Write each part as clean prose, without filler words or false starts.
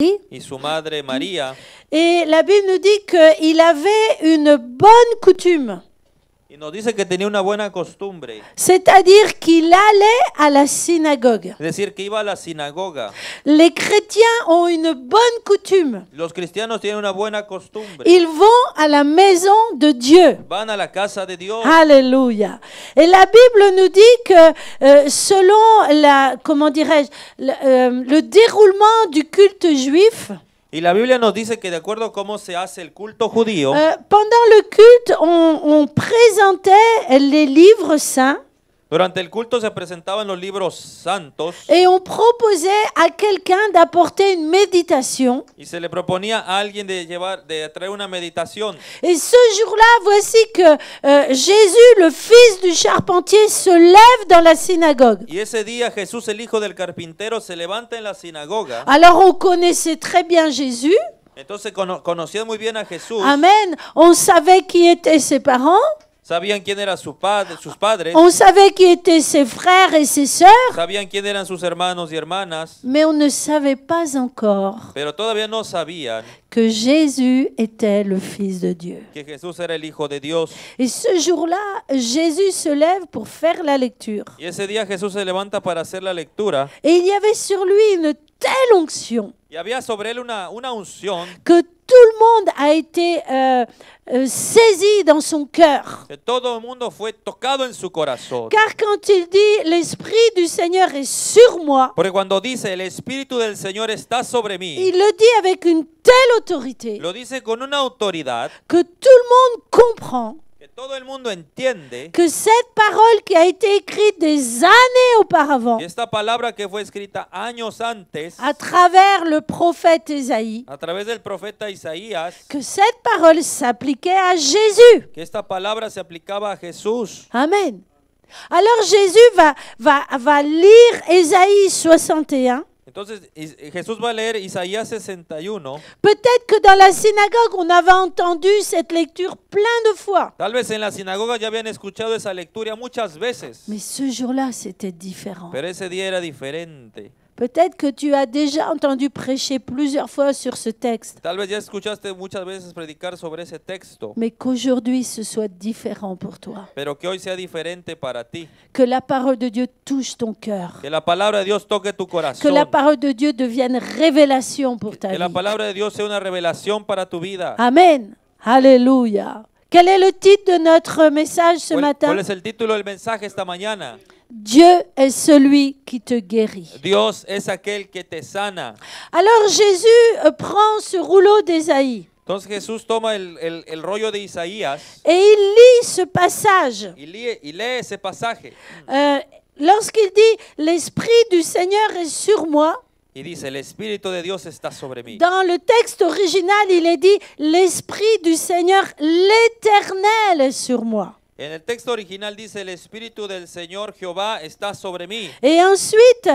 y su madre María. Et la Bible nous dit qu'il avait une bonne coutume. Y nos dice que tenía una buena costumbre. C'est-à-dire qu'il allait à la synagogue. Es decir, que iba a la sinagoga. Les chrétiens ont une bonne coutume. Los cristianos tienen una buena costumbre. Ils vont à la maison de Dieu. Van a la casa de Dios. Alléluia. Et la Bible nous dit que selon le déroulement du culte juif, Y la Biblia nos dice que de acuerdo a cómo se hace el culto judío, pendant le culte, on présentait les livres saints. durante el culto se presentaban los libros santos. Et on proposait à quelqu'un d'apporter une méditation. Y se le proponía a alguien de traer una meditación. Et ce jour-là, voici que Jésus, le fils du charpentier, se lève dans la synagogue. Y ese día Jesús, el hijo del carpintero, se levanta en la sinagoga. Alors on connaissait très bien Jésus. Entonces conocían muy bien a Jesús. Amen. On savait qui étaient ses parents. Sabían quién eran sus padres. On savait qui étaient ses frères et ses sœurs. Sabían quién eran sus hermanos y hermanas. Mais on ne savait pas encore Pero todavía no sabían que Jésus était le Fils de Dieu. que Jesús era el Hijo de Dios. Et ce jour-là, Jésus se lève pour faire la lecture. Y ese día Jesús se levanta para hacer la lectura. Et il y avait sur lui une telle onction Y había sobre él una unción que tout le monde a été saisi dans son cœur. que todo el mundo fue tocado en su corazón. Car quand il dit « L'Esprit du Seigneur est sur moi », Porque cuando dice el Espíritu del Señor está sobre mí, il le dit avec une telle autorité lo dice con una autoridad que tout le monde comprend que todo el mundo entiende que cette parole qui a été écrite des années auparavant que esta palabra que fue escrita años antes à travers le prophète Ésaïe, a través del profeta Isaías, que cette parole s'appliquait à Jésus. que esta palabra se aplicaba a Jesús. Amen. Alors Jésus va lire Ésaïe 61. Entonces Jesús va a leer Isaías 61. Peut-être que dans la synagogue, on avait entendu cette lecture plein de fois. Tal vez en la sinagoga ya habían escuchado esa lectura muchas veces, Mais ce jour-là, c'était différent. pero ese día era diferente. Peut-être que tu as déjà entendu prêcher plusieurs fois sur ce texte, Tal vez ya escuchaste muchas veces predicar sobre ese texto, mais qu'aujourd'hui ce soit différent pour toi. pero que hoy sea diferente para ti. Que la parole de Dieu touche ton cœur. Que la palabra de Dios toque tu Que corazón. la parole de Dieu devienne révélation pour ta Que la vie. palabra de Dios sea una revelación para tu vida. Amen. Alléluia. Quel est le titre de notre message ce ¿Cuál matin? es el título del mensaje esta mañana? Dieu est celui qui te guérit. Dios es aquel que te sana. Alors Jésus prend ce rouleau d'Ésaïe Entonces Jesús toma el rollo de Isaías et il lit ce passage. y lee ese pasaje. Lorsqu'il dit « L'Esprit du Seigneur est sur moi », Y dice, el Espíritu de Dios está sobre mí. dans le texte original, il est dit « L'Esprit du Seigneur, l'Éternel est sur moi ». En el texto original dice, el Espíritu del Señor Jehová está sobre mí. Et ensuite,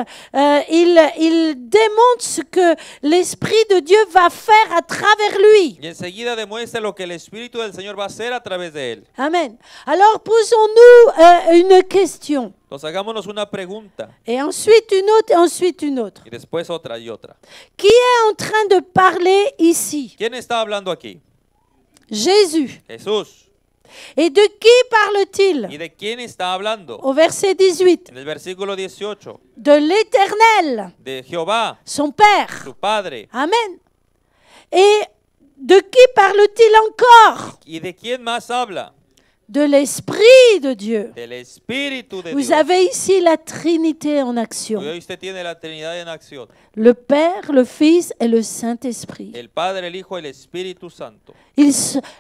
il démontre ce que l'Esprit de Dieu va faire à travers lui. Y enseguida demuestra lo que el Espíritu del Señor va a hacer a través de él. Amen. Alors posons-nous une question. Entonces hagámonos una pregunta Et ensuite une autre, et ensuite une autre. y después otra y otra. Qui est en train de parler ici? ¿Quién está hablando aquí? Jésus. Jesús. Et de qui parle-t-il? ¿Y de quién está hablando? Au verset 18. En el versículo 18. De l'Éternel, De Jehová, son Père. su Padre. Amen. Et de qui parle-t-il encore? ¿Y de quién más habla? De l'Esprit de Dieu. Del Espíritu de Vous Dios. avez ici la Trinité en action. Y hoy usted tiene la Trinidad en acción. Le Père, le Fils et le Saint-Esprit. El Padre, el Hijo y el Espíritu Santo.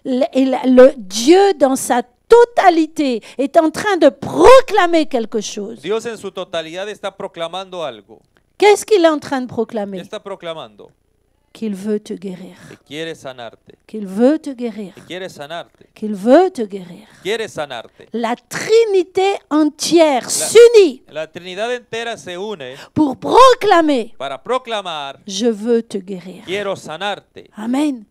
Le Dieu dans sa totalité est en train de proclamer quelque chose. Dios en su totalidad está proclamando algo. Qu'est-ce qu'il est en train de ¿Qué proclamer? está proclamando? Qu'il veut te guérir. Que quiere sanarte. Qu'il veut te guérir. Que quiere sanarte. Qu'il veut te guérir. Quiere sanarte. La Trinité entière s'unit La Trinidad entera se une pour proclamer para proclamar, « Je veux te guérir quiero sanarte. ». Amen.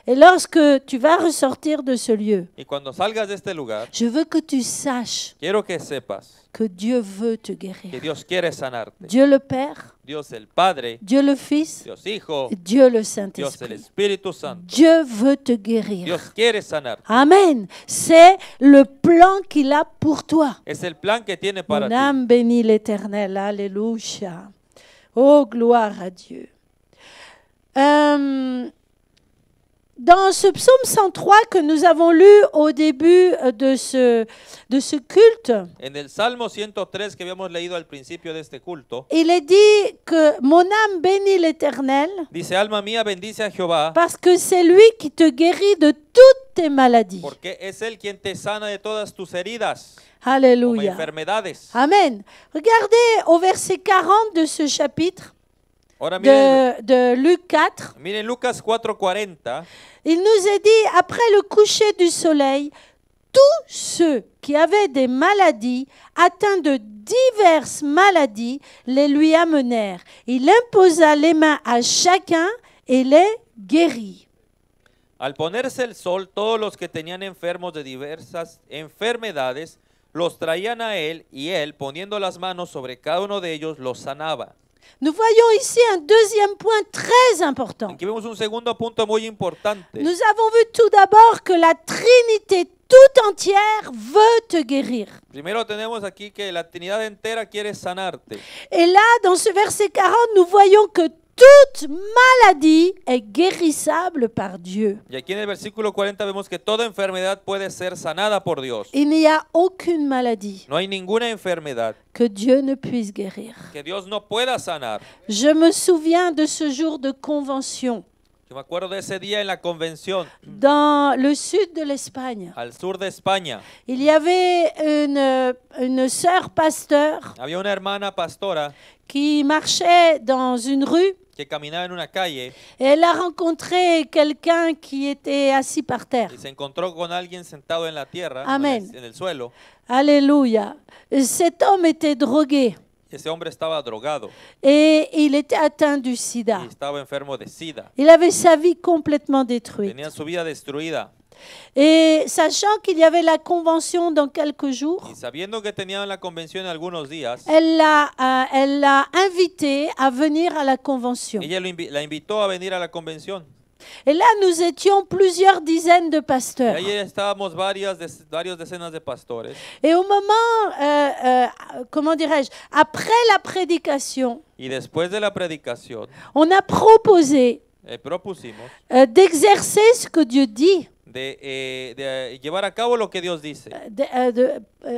Et lorsque tu vas ressortir de ce lieu, Y cuando salgas de este lugar, je veux que tu saches quiero que sepas que Dieu veut te que guérir. Dios quiere sanarte. Dieu le Père, Dios el Padre, Dieu le Fils, Dios Hijo, et Dieu le Dios el Saint-Esprit. Espíritu Santo. Dieu veut te guérir. Dios quiere sanarte. Amen. C'est le plan qu'il a pour toi. Es el plan que tiene para Mon ti. âme bénit l'Éternel. Alléluia. Oh, gloire à Dieu. Dans ce psaume 103 que nous avons lu au début de ce culte, En el Salmo 103 que habíamos leído al principio de este culto, il est dit que mon âme bénit l'Éternel dice, alma mía, bendice a Jehová, parce que c'est lui qui te guérit de toutes tes maladies. porque es Él quien te sana de todas tus heridas o Alléluia. enfermedades. Amen. Regardez au verset 40 de ce chapitre Ahora miren, de Luc 4. miren Lucas 4:40, Il nous est dit, après le coucher du soleil, tous ceux qui avaient des maladies, atteints de diverses maladies, les lui amenèrent. Il imposa les mains à chacun et les guérit. al ponerse el sol, todos los que tenían enfermos de diversas enfermedades, los traían a Él, y Él, poniendo las manos sobre cada uno de ellos, los sanaba. Nous voyons ici un deuxième point très important. Aquí vemos un segundo punto muy importante. Nous avons vu tout d'abord que la Trinité tout entière veut te guérir. Primero tenemos aquí que la Trinidad entera quiere sanarte. Et là, dans ce verset 40, nous voyons que toute maladie est guérissable par Dieu. Y aquí en el versículo 40 vemos que toda enfermedad puede ser sanada por Dios. Il n'y a aucune maladie No hay ninguna enfermedad que Dieu ne puisse guérir. que Dios no pueda sanar. Je me souviens de ce jour de convention Yo me acuerdo de ese día en la convención dans le sud de l'Espagne. al sur de España. Il y avait une sœur pasteur Había una hermana pastora qui marchait dans une rue que caminaba en una calle et elle a rencontré quelqu'un qui était assis par terre. y se encontró con alguien sentado en la tierra, Amén. en el suelo. Alléluia. Cet homme était drogué Ese hombre estaba drogado et il était atteint du y sida. estaba enfermo de SIDA. Il avait sa vie complètement détruite. Tenía su vida destruida. Et sachant qu'il y avait la convention dans quelques jours, Y sabiendo que tenían la convención en algunos días, elle l'a invité à venir à la convention. ella la invitó a venir a la convención. Et là, nous étions plusieurs dizaines de Y pasteurs. ahí estábamos varios decenas de pastores. Et au moment, comment dirais-je, après la prédication, Y después de la predicación, on a proposé propusimos d'exercer ce que Dieu dit. de llevar a cabo lo que Dios dice.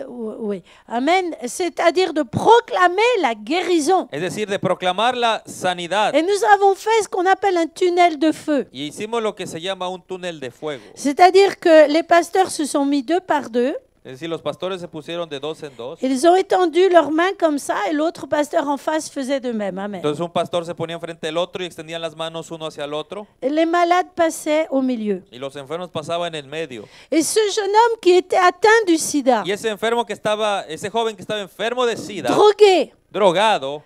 Oui, amen. C'est-à-dire de proclamer la guérison. Es decir, de proclamar la sanidad. Et nous avons fait ce qu'on appelle un tunnel de feu. Y hicimos lo que se llama un túnel de fuego. C'est-à-dire que les pasteurs se sont mis deux par deux. Es decir, los pastores se pusieron de dos en dos. Ils ont étendu leurs mains comme ça et l'autre pasteur en face faisait de même. Amen. Entonces un pastor se ponía enfrente del otro y extendían las manos uno hacia el otro. Et les malades passaient au milieu. Y los enfermos pasaban en el medio. Et ce jeune homme qui était atteint du sida, Y ese joven que estaba enfermo de SIDA, drogué, drogado,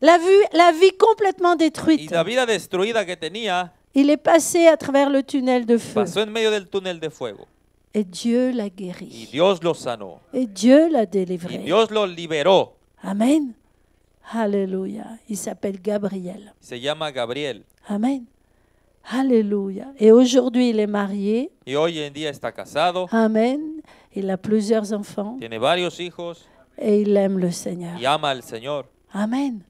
la vie complètement y détruite, la vida destruida que tenía, il est passé à travers le tunnel de feu. pasó en medio del túnel de fuego. Et Dieu l'a Y guéri. Dios lo sanó. Et Dieu l'a Y délivré. Dios lo liberó. Amen. Alléluia. Il s'appelle Gabriel. Se llama Gabriel. Amen. Alléluia. Et aujourd'hui, il est marié. Y hoy en día está casado, Amen. Il a plusieurs enfants tiene varios hijos et il aime le Seigneur. y ama al Señor. Amen.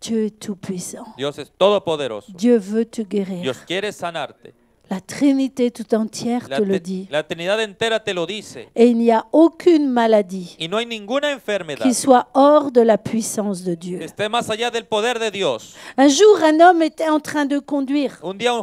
Dieu est tout-puissant. Dios es todopoderoso. Dieu veut te guérir. Dios quiere sanarte. La Trinité tout entière te le dit. La Trinidad entera te lo dice. Et il n'y a aucune maladie Y no hay ninguna enfermedad qui soit hors de la puissance de Dieu. que esté más allá del poder de Dios. Un jour, un homme était en train de conduire Un día un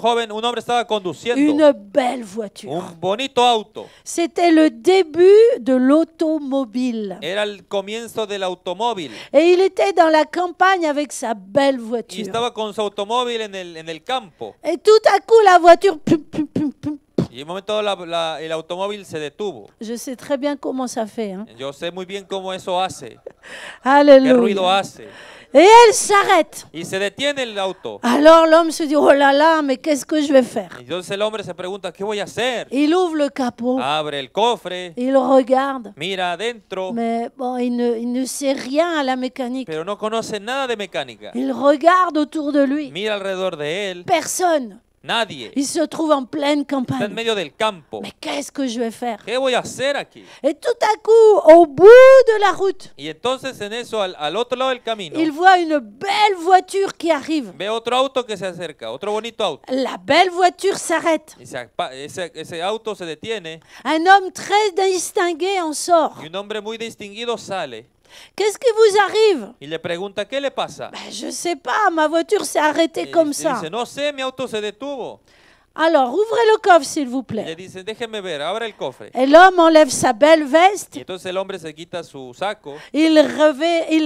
hombre estaba conduciendo une belle voiture. un bonito auto. C'était le début de l'automobile. Era el comienzo del automóvil. Et il était dans la campagne avec sa belle Y voiture. estaba con su automóvil en el campo. Et tout à coup, la voiture... pum, pum, pum, pum. Y en un momento el automóvil se detuvo. Je sais très bien comment ça fait. Hein. Yo sé muy bien cómo eso hace. ¿Qué ruido Alléluia. hace? Et elle s'arrête. Y se detiene el auto. Alors l'homme se dit, oh là là, mais qu'est-ce que je vais faire? Y entonces el hombre se pregunta, ¿qué voy a hacer? Il ouvre le capot, Abre el cofre, il regarde, mira adentro, mais bon, il ne sait rien à la mécanique. pero no conoce nada de mecánica. Il regarde autour de lui. Mira alrededor de él, Personne. nadie. Il se trouve en pleine Está en campagne. medio del campo. Mais qu'est-ce que je vais faire? ¿Qué voy a hacer aquí? Et tout à coup, au bout de la route, Y entonces en eso, al otro lado del camino, il voit une belle voiture qui arrive. ve otro auto que se acerca, otro bonito auto. La belle voiture s'arrête. Y ese auto se detiene Un homme très distingué en sort. y un hombre muy distinguido sale Qu'est-ce qui vous arrive? y le pregunta, ¿qué le pasa? Ben, je sais pas, ma voiture s'est arrêtée Y comme y ça. dice, no sé, mi auto se detuvo. Alors, ouvrez le coffre, s'il vous Y le plaît. dice, déjeme ver, abre el cofre. Et l'homme enlève sa belle veste. Y entonces el hombre se quita su saco Il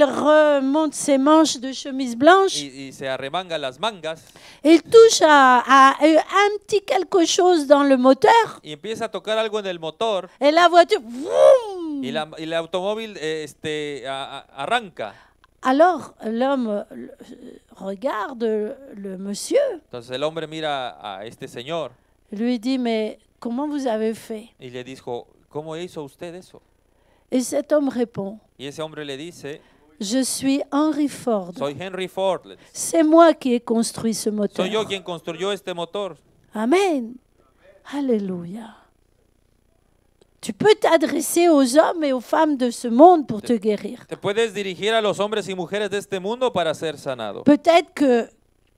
remonte ses manches de chemise blanche. y se arremanga las mangas Il touche à un petit quelque chose dans le moteur. y empieza a tocar algo en el motor Et la voiture, vroom. y el automóvil arranca. Alors, l'homme regarde le monsieur, Entonces el hombre mira a este señor lui dit, mais comment vous avez fait? y le dijo, ¿cómo hizo usted eso? Et cet homme répond, Y ese hombre le dice, je suis Henry Ford. soy Henry Ford, le dice. C'est moi qui ai construit ce moteur. Soy yo quien construyó este motor. Amen. Alléluia. Tu peux t'adresser aux hommes et aux femmes de ce monde pour te guérir. Te puedes dirigir a los hombres y mujeres de este mundo para ser sanado. Peut-être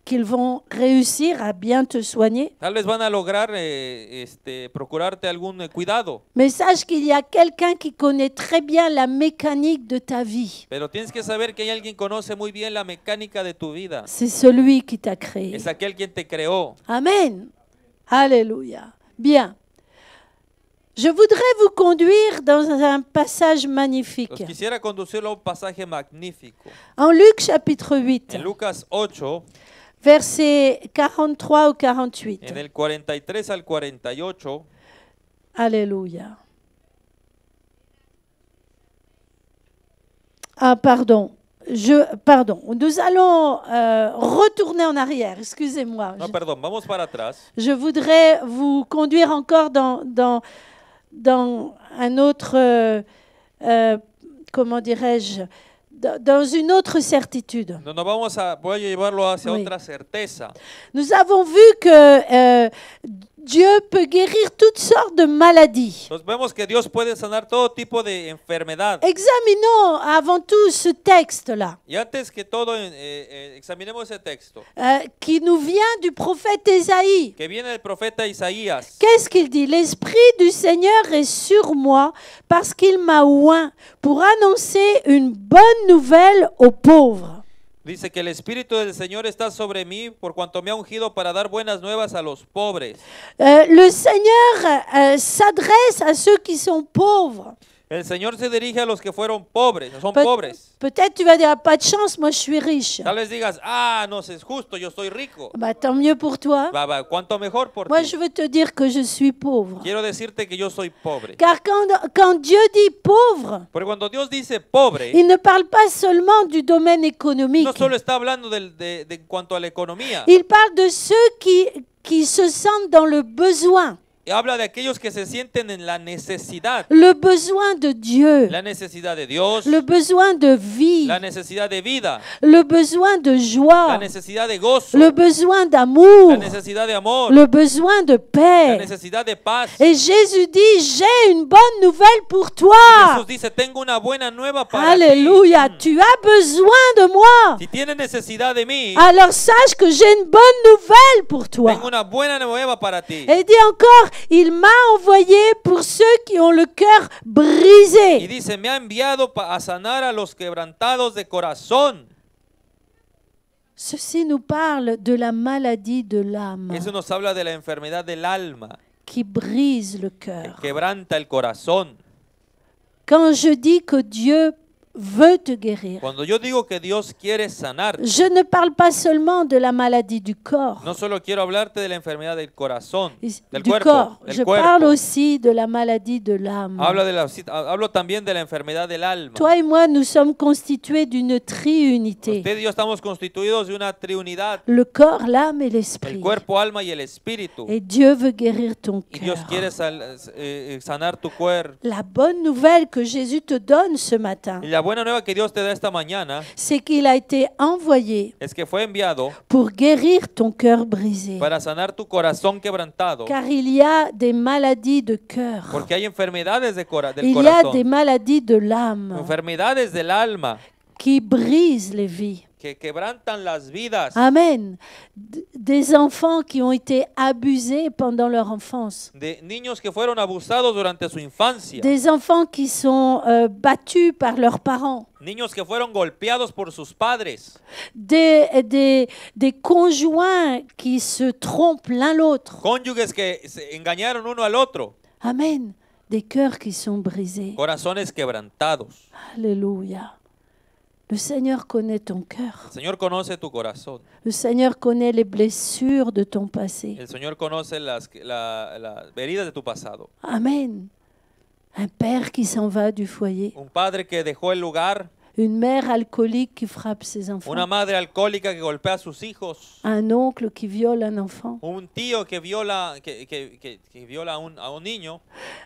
qu'ils vont réussir à bien te soigner, Tal vez van a lograr procurarte algún cuidado, mais sache qu'il y a quelqu'un qui connaît très bien la mécanique de ta vie. pero tienes que saber que hay alguien que conoce muy bien la mecánica de tu vida. C'est celui qui t'a créé. Es aquel quien te creó. Amen. Alléluia. Bien. Je voudrais vous conduire dans un passage magnifique. Los quisiera conducirlo a un pasaje magnífico. En Luc chapitre 8, En Lucas 8, versets 43 au 48. en el 43 al 48, Alléluia. Ah, pardon. Pardon. Nous allons retourner en arrière. Excusez-moi. no, perdón, vamos para atrás. Je voudrais vous conduire encore dans un autre, comment dirais-je, dans une autre certitude. No, voy a llevarlo hacia Oui. otra certeza. Nous avons vu que Dieu peut guérir toutes sortes de maladies. Entonces vemos que Dios puede sanar todo tipo de enfermedad. Examinons avant tout ce texte-là, Y antes que todo, examinemos ese texto, qui nous vient du prophète Ésaïe. que viene del profeta Isaías. Qu'est-ce qu'il dit? L'Esprit du Seigneur est sur moi parce qu'il m'a oint pour annoncer une bonne nouvelle aux pauvres. Dice que el Espíritu del Señor está sobre mí por cuanto me ha ungido para dar buenas nuevas a los pobres. Le Seigneur s'adresse à ceux qui sont pauvres. El Señor se dirige a los que fueron pobres, son Peut- pobres. Peut-être tu vas dire, ah, pas de chance, moi je suis riche. Tal vez digas, no es justo, yo soy rico. Bah, tant mieux pour toi. Cuánto mejor por Moi ti. je veux te dire que je suis pauvre. Quiero decirte que yo soy pobre. Car quand Dieu dit pauvre, Porque cuando Dios dice pobre, il ne parle pas seulement du domaine économique. no solo está hablando de en cuanto a la economía. Il parle de ceux qui se sentent dans le besoin. Habla de aquellos que se sienten en la necesidad. Le besoin de Dieu, La necesidad de Dios, le besoin de vie, la necesidad de vida, le besoin de la joie, necesidad de gozo, le besoin d'amour, la necesidad de amor, le besoin de la paix. necesidad de paz. Et Jésus dit, j'ai une bonne nouvelle pour toi. Jesús dice, tengo una buena nueva para Alléluia, ti. tu as besoin de moi. Si tienes necesidad de mí, Alors sache que j'ai une bonne nouvelle pour toi. tengo una buena nueva para ti. Et il dit encore, il m'a envoyé pour ceux qui ont le cœur Y brisé. dice, me ha enviado a sanar a los quebrantados de corazón. Ceci nous parle de la maladie de l'âme Eso nos habla de la enfermedad del alma, qui brise le que cœur. quebranta el corazón. Quand je dis que Dieu veut te guérir. Cuando yo digo que Dios quiere sanar, Je ne parle pas seulement de la maladie du corps, no solo quiero hablarte de la enfermedad del corazón, del du cuerpo, corps. del Je cuerpo. parle aussi de la maladie de l'âme. Hablo también de la enfermedad del alma. Toi et moi, nous sommes constitués d'une triunité. Usted y yo estamos constituidos de una triunidad, Le corps, l'âme et el l'esprit. cuerpo, alma y el espíritu. Et Dieu veut guérir ton Y Dios cœur. quiere sanar tu cuerpo. La bonne nouvelle que Jésus te donne ce matin, Y la buena nueva que Dios te da esta mañana c'est qu'il a été envoyé es que fue enviado pour guérir ton cœur brisé. para sanar tu corazón quebrantado, Car il y a des maladies de cœur. porque hay enfermedades del Il y a des corazón, maladies de l'âme enfermedades del alma qui brisent les vies. que quebrantan las vidas. Amen. Des enfants qui ont été abusés pendant leur enfance. De niños que fueron abusados durante su infancia, Des enfants qui sont battus par leurs parents. niños que fueron golpeados por sus padres, Des conjoints qui se trompent l'un l'autre. cónyuges que se engañaron uno al otro, Amen. Des cœurs qui sont brisés. corazones quebrantados. Alléluia. Le Seigneur connaît ton cœur. El Señor conoce tu corazón. Le Seigneur connaît les blessures de ton passé. El Señor conoce las heridas de tu pasado. Amen. Un père qui s'en va du foyer. Un padre que dejó el lugar, Une mère alcoolique qui frappe ses enfants. una madre alcohólica que golpea a sus hijos, Un oncle qui viole un enfant. un tío que viola, que viola a un niño,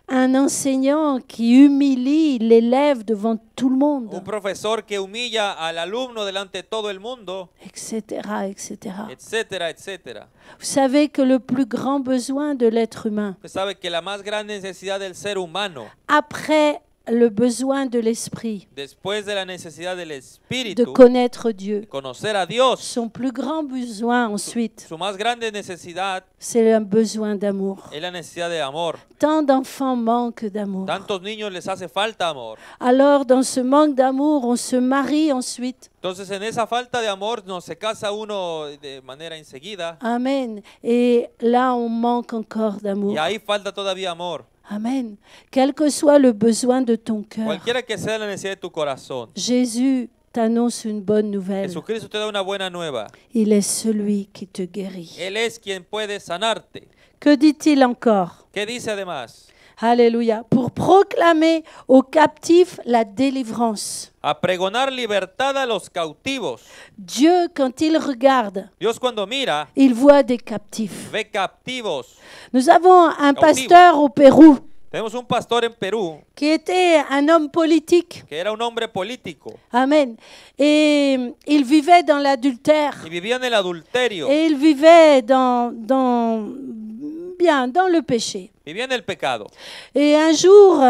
Un enseignant qui humilie l'élève devant tout le monde. un profesor que humilla al alumno delante de todo el mundo, Etc., etc. etcétera, etcétera. Vous savez que le plus grand besoin de l'être humain, Usted sabe que la más grande necesidad del ser humano, après le besoin de l'esprit, después de la necesidad del de espíritu, connaître Dieu, de conocer a Dios, son plus grand besoin ensuite, su más grande necesidad c'est un besoin d'amour. es la necesidad de amor. Tant d'enfants manquent d'amour. Tantos niños les hace falta amor. Alors, dans ce manque d'amour, on se marie ensuite. Entonces en esa falta de amor no se casa uno de manera enseguida Amen. Et là, on manque encore d'amour. y ahí falta todavía amor. Amen. Quel que soit le besoin de ton cœur, Cualquiera que sea la necesidad de tu corazón, Jésus t'annonce une bonne nouvelle. Jesucristo te da una buena nueva. Il est celui qui te guérit. Él es quien puede sanarte. Que dit-il encore? ¿Qué dice además? Alléluia. Pour proclamer aux captifs la délivrance. A pregonar libertad a los cautivos. Dieu, quand il regarde, Dios cuando mira, il voit des captifs. ve captivos. Nous avons un Cautivos. pasteur au Pérou Tenemos un pastor en Perú qui était un homme politique. que era un hombre político Amen. Et il vivait dans l'adultère. y vivía en el adulterio, Et il vivait dans le péché. vivía en el pecado. Et un jour,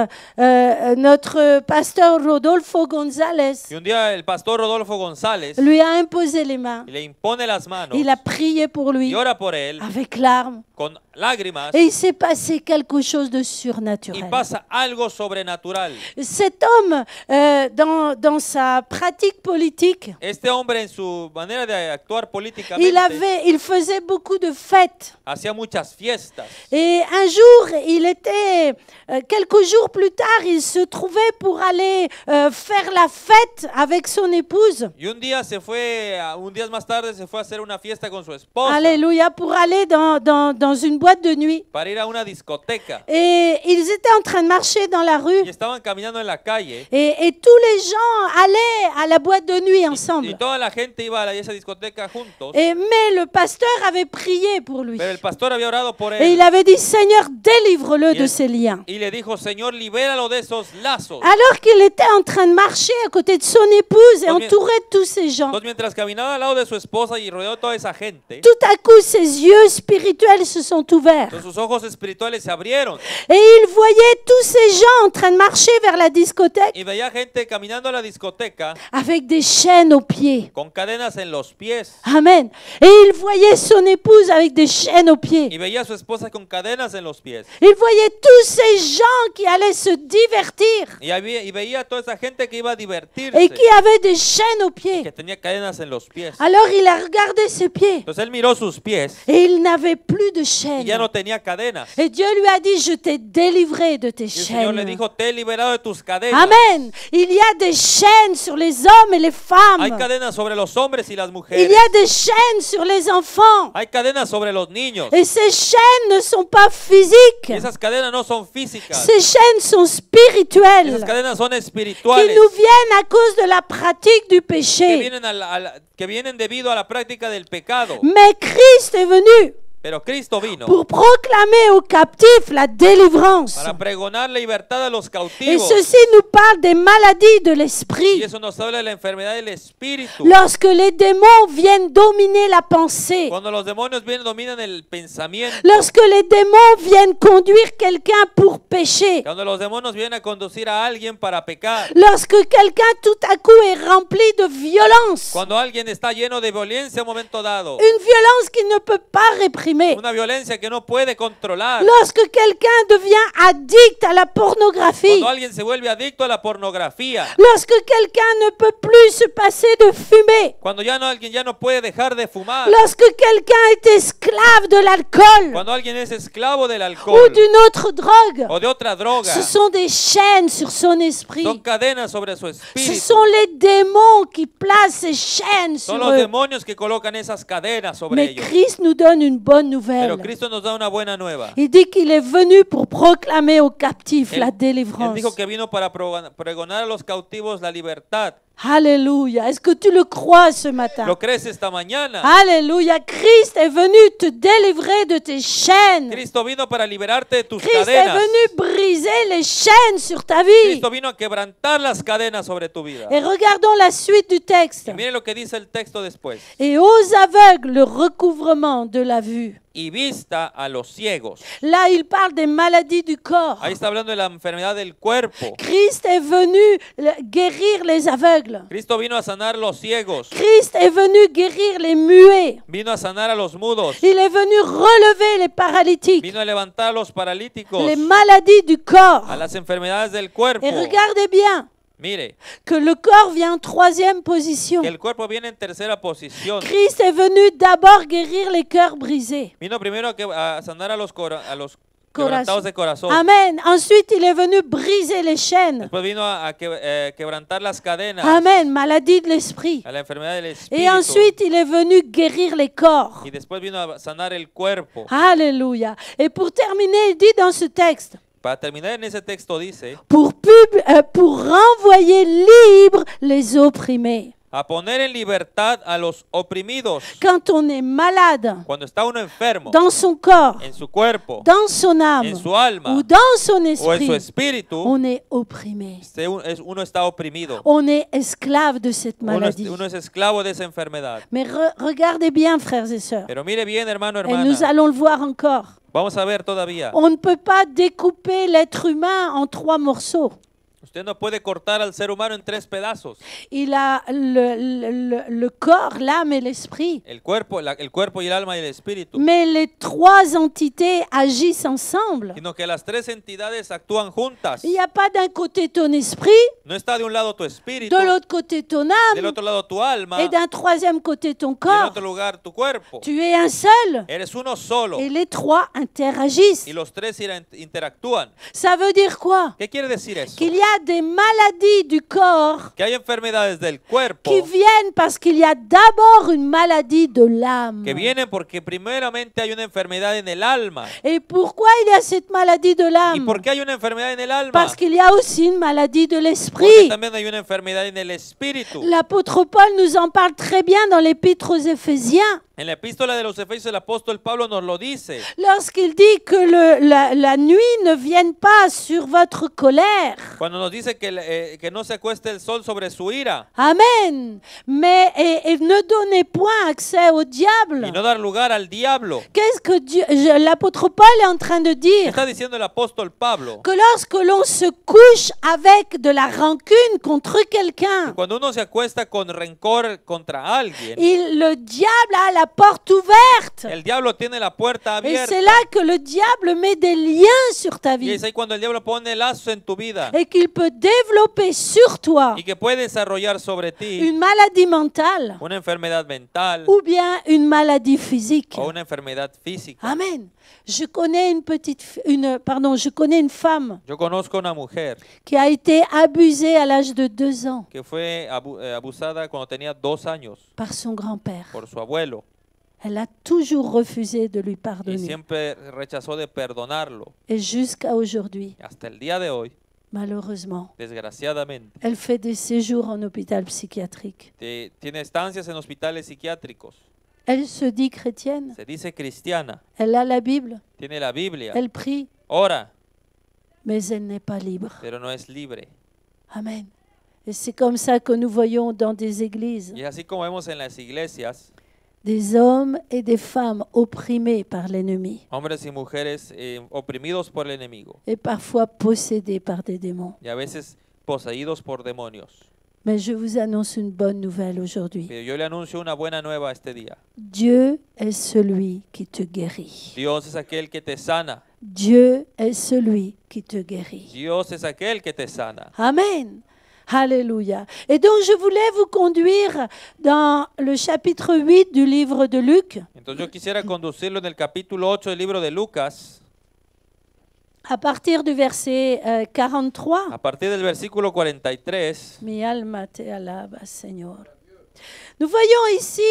notre pasteur Rodolfo González Y un día el pastor Rodolfo González lui a imposé les mains. le impone las manos Il a prié pour lui y ora por él avec larmes. con lágrimas Et il s'est passé quelque chose de y surnaturel. pasa algo sobrenatural. Cet homme, dans sa pratique politique, Este hombre en su manera de actuar políticamente il faisait beaucoup de fêtes. hacía muchas fiestas. Et un jour, quelques jours plus tard, il se trouvait pour aller faire la fête avec son épouse. Y un día un día más tarde se fue a hacer una fiesta con su esposa Alléluia, pour aller dans une boîte de nuit. para ir a una discoteca. Et ils étaient en train de marcher dans la rue. Y estaban caminando en la calle Et tous les gens allaient à la boîte de nuit y ensemble. toda la gente iba a esa discoteca juntos. Mais le pasteur avait prié pour lui. Pero el pastor había orado por Et il él avait dit, Seigneur, délivre-le Y de él- ses liens. y le dijo, Señor, libéralo de esos lazos. Alors qu'il était en train de marcher à côté de son épouse et Entonces, entouré de tous ces gens, Entonces mientras caminaba al lado de su esposa y rodeado de toda esa gente, tout à coup, ses yeux spirituels se sont ouverts. entonces sus ojos espirituales se abrieron Et il voyait tous ces gens en train de marcher vers la discothèque y veía gente caminando a la discoteca avec des chaînes aux pieds. con cadenas en los pies. Amen. Et il voyait son épouse avec des chaînes aux pieds. Y veía a su esposa con cadenas en los pies. Il voyait tous ces gens qui allaient se divertir Y veía a toda esa gente que iba a et divertirse, qui avaient des chaînes aux que pieds. tenía cadenas en los pies. Alors il a regardé ses pieds Entonces él miró sus pies et il n'avait plus de y chaînes. ya no tenía cadenas. Et Dieu lui a dit, je t'ai délivré de tes Y el Señor le chaînes. dijo, te he liberado de tus cadenas. Amen. Il y a des chaînes sur les hommes et les Hay femmes. cadenas sobre los hombres y las Il mujeres. y a des chaînes sur les enfants. Hay cadenas sobre los niños. Et ces chaînes ne sont pas Y physiques. esas cadenas no son físicas. Ces chaînes sont Esas spirituelles, cadenas son qui espirituales. nous viennent à cause de la pratique du Que péché. vienen, que vienen debido a la práctica del pecado. Mais Christ est venu Pero Cristo vino pour proclamer aux captifs la délivrance. para pregonar la libertad a los Et cautivos. ceci nous parle des maladies de Y l'esprit. eso nos habla de la enfermedad del espíritu. Lorsque les démons viennent dominer la pensée, Cuando los demonios vienen, dominan el pensamiento. lorsque les démons viennent conduire quelqu'un pour pécher, Cuando los demonios vienen a conducir a alguien para pecar. lorsque quelqu'un tout à coup est rempli de violence, Cuando alguien está lleno de violencia en un momento dado. une violence qu'il ne peut pas réprimer, Una violencia que no puede controlar. lorsque quelqu'un devient addict à la pornographie, Cuando alguien se vuelve adicto a la pornografía. lorsque quelqu'un ne peut plus se passer de fumer, Cuando ya no, alguien ya no puede dejar de fumar. lorsque quelqu'un est esclave de l'alcool Cuando alguien es esclavo del ou alcohol d'une autre drogue, o de otra droga. ce sont des chaînes sur son esprit. Son cadenas sobre su Ce espíritu. sont les démons qui placent ces chaînes Son sur los eux. demonios que colocan esas cadenas sobre Mais ellos. Christ nous donne une bonne Pero nouvelle. Cristo nos da una buena nueva. Il dit qu'il est venu pour proclamer aux captifs Él- la Él délivrance. dijo que vino para pregonar a los cautivos la libertad. Alléluia. Est-ce que tu le crois ce matin? ¿Lo crees esta mañana? Alléluia. Christ est venu te délivrer de tes chaînes. Cristo vino para liberarte de tus Christ est cadenas. venu briser les chaînes sur ta vie. Cristo vino a quebrantar las cadenas sobre tu vida. Et regardons la suite du texte. Y mire lo que dice el texto después. Et aux aveugles, le recouvrement de la vue. Y vista a los ciegos. Là, il parle des maladies du corps. Ahí está hablando de la enfermedad del cuerpo. Christ est venu guérir les aveugles. Cristo vino a sanar los ciegos. Christ est venu guérir les muets. Vino a sanar a los mudos. Il est venu relever les paralytiques, Vino a levantar a los paralíticos. les maladies du corps. A las enfermedades del cuerpo. Et regardez bien Mire, que le corps vient en troisième position. que el cuerpo viene en tercera posición. Christ est venu d'abord guérir les cœurs brisés. Vino primero a sanar a los quebrantados de corazón. Amen. Ensuite, il est venu briser les chaînes. Después vino a quebrantar las cadenas. Amen. Maladie de l'esprit. A la enfermedad del Et espíritu. ensuite, il est venu guérir les corps. Y después vino a sanar el cuerpo. Alléluia. Et pour terminer, il dit dans ce texte, Para terminar en ese texto dice, pour renvoyer libres les opprimés. a poner en libertad a los oprimidos. Quand on est malade Cuando está uno enfermo, dans son corps, en su cuerpo, dans son âme en su alma ou dans son o en su esprit, espíritu, on est opprimé. uno está oprimido. On est esclave de cette maladie. Uno es esclavo de esa enfermedad. Mais regardez bien, frères et sœurs, Pero mire bien, hermano, et nous hermana. allons le voir encore. Vamos a ver todavía. On ne peut pas découper l'être humain en 3 morceaux. Usted no puede cortar al ser humano en 3 pedazos. Il a le corps, l'âme et l'esprit. El cuerpo y el alma y el espíritu. Mais les 3 entités agissent ensemble. Sino que las 3 entidades actúan juntas. Il n'y a pas d'un côté ton esprit, No está de un lado tu espíritu, de l'autre côté ton del âme otro lado tu alma, et d'un troisième côté ton y en corps. otro lugar tu cuerpo. Tu es un seul Eres uno solo et les 3 interagissent. y los 3 interactúan. Ça veut dire quoi? ¿Qué quiere decir eso? Qu'il y a des maladies du corps Que hay enfermedades del cuerpo qui viennent parce qu'il y a d'abord une maladie de l'âme. que vienen porque primeramente hay una enfermedad en el alma. Et pourquoi il y a cette maladie de ¿Y l'âme? por qué hay una enfermedad en el alma? Parce qu'il y a aussi une maladie de Porque l'esprit. también hay una enfermedad en el espíritu. L'apôtre Paul nous en parle très bien dans l'épître aux Éphésiens, En la epístola de los Efesios el apóstol Pablo nos lo dice. lorsqu'il dit que la nuit ne vienne pas sur votre colère. Cuando nos dice que no se acueste el sol sobre su ira Amen. Mais et ne donnez point accès au y diable. no dar lugar al diablo. Qu'est-ce que l'apôtre Paul est en train de ¿Qué dire? está diciendo el apóstol Pablo? Que lorsque l'on se couche avec de la rancune contre quelqu'un, Cuando uno se acuesta con rencor contra alguien, le diable a la porte ouverte. El diablo tiene la puerta Et c'est abierta. là que le diable met des liens sur ta Y vie es ahí cuando el diablo pone lazos en tu vida et qu'il peut développer sur toi y que puede desarrollar sobre ti une maladie mentale una enfermedad mental ou bien une maladie physique. o una enfermedad física. Amen. Je connais je connais une femme Yo conozco una mujer qui a été abusée à l'âge de 2 ans que fue abusada cuando tenía 2 años par son grand-père. por su abuelo Elle a toujours refusé de lui y pardonner. siempre rechazó de perdonarlo. Et jusqu'à aujourd'hui, Hasta el día de hoy, malheureusement, desgraciadamente, elle fait des séjours en hôpital psychiatrique. tiene estancias en hospitales psiquiátricos. Elle se dit chrétienne, Se dice cristiana, elle a la Bible, tiene la Biblia, elle prie, ora, mais elle n'est pas libre. pero no es libre. Amen. Et c'est comme ça que nous voyons dans des églises Y es así como vemos en las iglesias, des hommes et des femmes opprimés par l'ennemi hombres y mujeres oprimidos por el enemigo et parfois possédés par des démons. y a veces poseídos por demonios. Mais je vous annonce une bonne nouvelle aujourd'hui. Pero yo le anuncio una buena nueva este día. Dieu est celui qui te guérit. Dios es aquel que te sana. Dieu est celui qui te guérit. Dios es aquel que te sana. Amen. Alléluia. Et donc je voulais vous conduire dans le chapitre 8 du livre de Luc, Entonces yo quisiera conducirlo en el capítulo 8 del libro de Lucas, à partir du verset 43. a partir del versículo 43. Mi alma te alaba, Señor. Nous voyons ici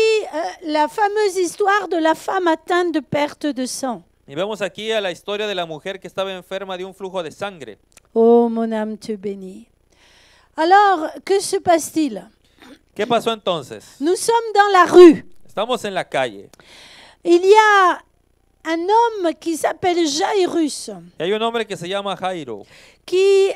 la fameuse histoire de la femme atteinte de perte de sang. Y vemos aquí a la historia de la mujer que estaba enferma de un flujo de sangre. Oh, mon âme te bénit. Alors, que se passe-t-il? ¿Qué pasó entonces? Nous sommes dans la rue. Estamos en la calle. Il y a un homme qui s'appelle Jairus Y hay un hombre que se llama Jairo, qui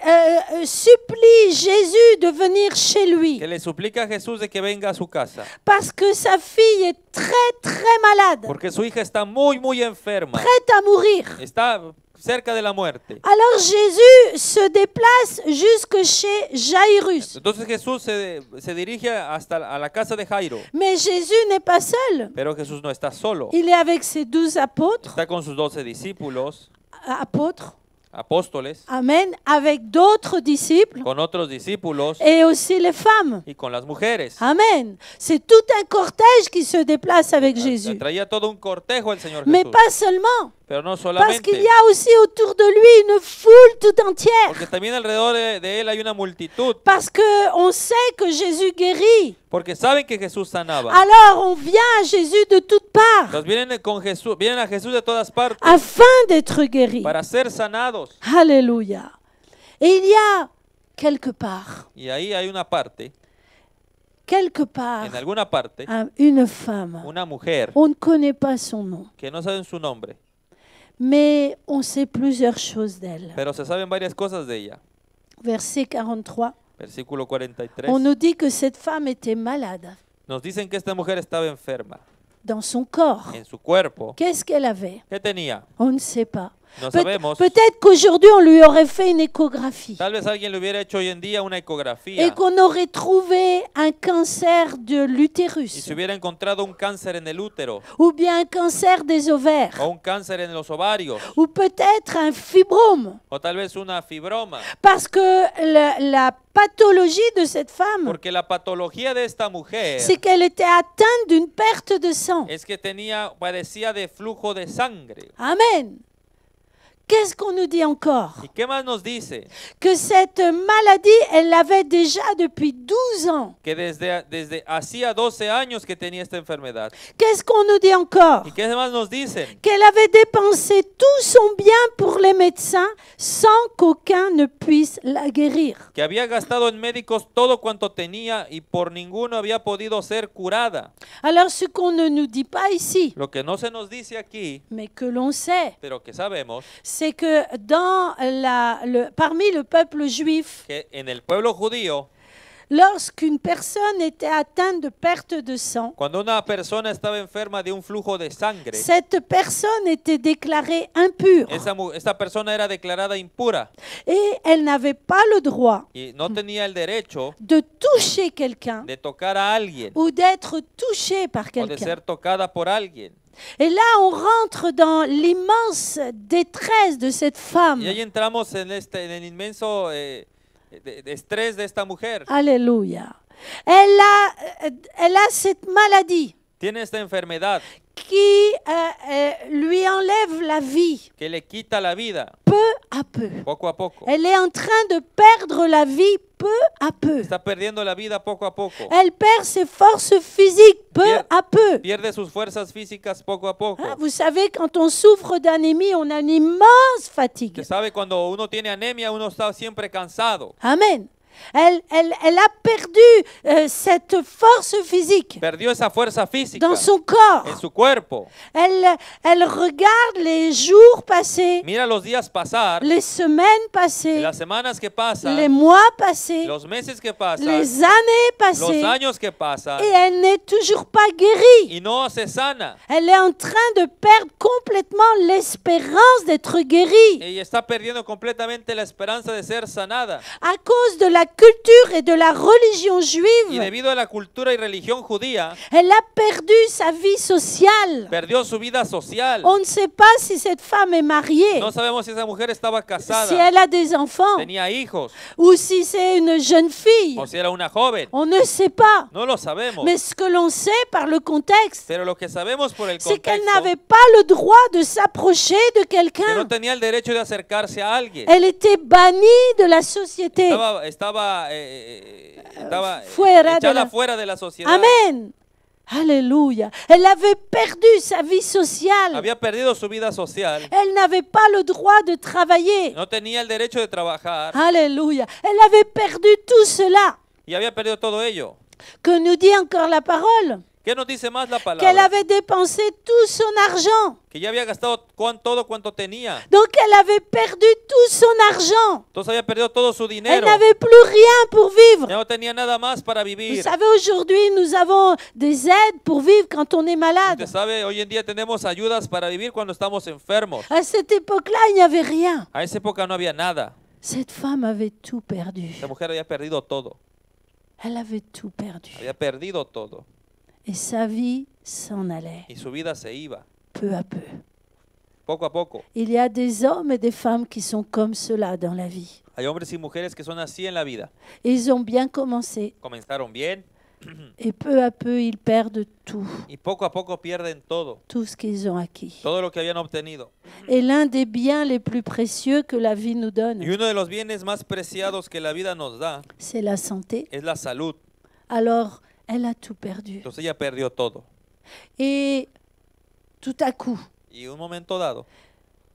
supplie Jésus de venir chez lui que le suplica a Jesús de que venga a su casa, parce que sa fille est très malade, porque su hija está muy enferma, prête à mourir. está cerca de la muerte. Alors Jésus se déplace jusque chez Jairus. Entonces Jesús se dirige hasta a la casa de Jairo, Mais Jésus n'est pas seul. pero Jesús no está solo. Il est avec ses 12 apôtres, Está con sus 12 discípulos, apóstoles, amen, avec d'autres disciples con otros discípulos et aussi les femmes. y con las mujeres. Amen. C'est tout un cortège qui se déplace avec Jésus. Traía todo un cortejo el Señor Mais Jesús, pas seulement, pero no parce solamente, qu'il y a aussi autour de lui une foule tout entière. porque también alrededor de él hay una multitud, Parce qu'on sait que Jésus guérit. porque saben que Jesús sanaba. Alors on vient à Jésus de toutes parts Entonces vienen a Jesús de todas partes afin d'être guéri. para ser sanados. Alléluia. Et il y a quelque part, Y ahí hay una parte, en alguna parte, une femme. una mujer On ne connaît pas son nom, que no saben su nombre, mais on sait plusieurs choses d'elle. pero se saben varias cosas de ella. Verset 43, Versículo 43. on nous dit que cette femme était malade Nos dicen que esta mujer estaba enferma dans son corps. en su cuerpo. Qu'est-ce qu'elle avait? ¿Qué tenía? On ne sait pas. No sabemos. Peut-être qu'aujourd'hui on lui aurait fait une échographie Tal vez alguien le hubiera hecho hoy en día una et ecografía qu'on aurait trouvé un cancer de y l'utérus se hubiera encontrado un cáncer en el útero ou bien un cancer des ovaires o un cáncer en los ovarios ou peut-être un fibrome. o tal vez una fibroma, Parce que la pathologie de cette femme, porque la patología de esta mujer c'est qu'elle était atteinte d'une perte de sang. es que padecía de flujo de sangre. Amen. Qu'est-ce qu'on nous dit encore? ¿Y qué más nos dice? Que cette maladie, elle l'avait déjà depuis 12 ans. Que desde hacía 12 años que tenía esta enfermedad. Qu'est-ce qu'on nous dit encore? ¿Y qué más nos dicen? Qu'elle avait dépensé tout son bien pour les médecins sans qu'aucun ne puisse la guérir. Que había gastado en médicos todo cuanto tenía y por ninguno había podido ser curada. Alors ce qu'on ne nous dit pas ici, Lo que no se nos dice aquí, mais que l'on sait, pero que sabemos, c'est que parmi le peuple juif, que en el pueblo judío lorsqu'une personne était atteinte de perte de sang, Cuando una persona estaba enferma de un flujo de sangre, cette personne était déclarée impure esta persona era declarada impura et elle n'avait pas le droit y no tenía el derecho de toucher quelqu'un de tocar a alguien ou d'être touchée par o de quelqu'un. ser tocada por alguien. Et là, on rentre dans l'immense détresse de cette femme. Y ahí entramos en el inmenso estrés de esta mujer. Alléluia. Elle a cette maladie Tiene esta enfermedad qui lui enlève la vie que le quita la vida peu à peu. poco a poco. Elle est en train de perdre la vie peu à peu. Está perdiendo la vida poco a poco. Elle perd ses forces physiques peu à peu. Pierde sus fuerzas físicas poco a poco. Vous savez, quand on souffre d'anémie, on a une immense fatigue. Usted sabe, cuando uno tiene anemia, uno está siempre cansado. Amen. Elle a perdu cette force physique Perdió esa fuerza física dans son en corps. su cuerpo. Elle regarde les jours passés, Mira los días pasar, les semaines passées, las semanas que les pasan, mois passés, los meses que pasan, les années los passées, años que pasan, et elle n'est toujours pas guérie. y no se sana. Elle est en train de perdre complètement l'espérance d'être guérie Ella está perdiendo completamente la esperanza de ser sanada. à cause de la culture et de la religion Y juive. debido a la cultura y religión judía, Elle a perdu sa vie sociale. perdió su vida social. On ne sait pas si cette femme est mariée, No sabemos si esa mujer estaba si casada, elle a des enfants tenía hijos, ou si c'est une jeune fille. o si era una joven. On ne sait pas. No lo sabemos. Mais ce que l'on sait par le contexte, Pero lo que sabemos por el c'est qu'elle contexto, n'avait pas le droit de s'approcher de que quelqu'un. no tenía el derecho de acercarse a alguien. Elle était bannie de la société. Estaba Fuera de echada la- fuera de la sociedad. Amen. Alléluia. Elle avait perdu sa vie sociale. Había perdido su vida social. Elle n'avait pas le droit de travailler. No tenía el derecho de trabajar. Alléluia. Elle avait perdu tout cela. Y había perdido todo ello. Que nous dit encore la parole? ¿Qué nos dice más la Qu'elle palabra? avait dépensé tout son argent. Que ya había gastado todo cuanto tenía. Donc elle avait perdu tout son argent. Entonces había perdido todo su Elle dinero. n'avait plus rien pour vivre. Ya no tenía nada más para Vous vivir. savez, aujourd'hui, nous avons des aides pour vivre quand on est malade. Usted sabe, hoy en día tenemos ayudas para vivir cuando estamos enfermos. À cette époque-là, il n'y avait rien. A esa época no había nada. Cette femme avait tout perdu. Esa mujer había perdido todo. Elle avait tout perdu. Había perdido todo. Et sa vie s'en allait, Y su vida se iba. peu à peu. Poco a poco. Il y a des hommes et des femmes qui sont comme cela dans la vie. Hay hombres y mujeres que son así en la vida. Ils ont bien commencé Comenzaron bien et peu à peu, ils perdent tout, y poco a poco pierden todo. tout ce qu'ils ont acquis. Todo lo que habían obtenido. Et l'un des biens les plus précieux que la vie nous Y donne, uno de los bienes más preciados que la vida nos da c'est la santé. es la salud. Alors, elle a tout perdu. Entonces ella perdió todo. Et tout à coup, Y un momento dado,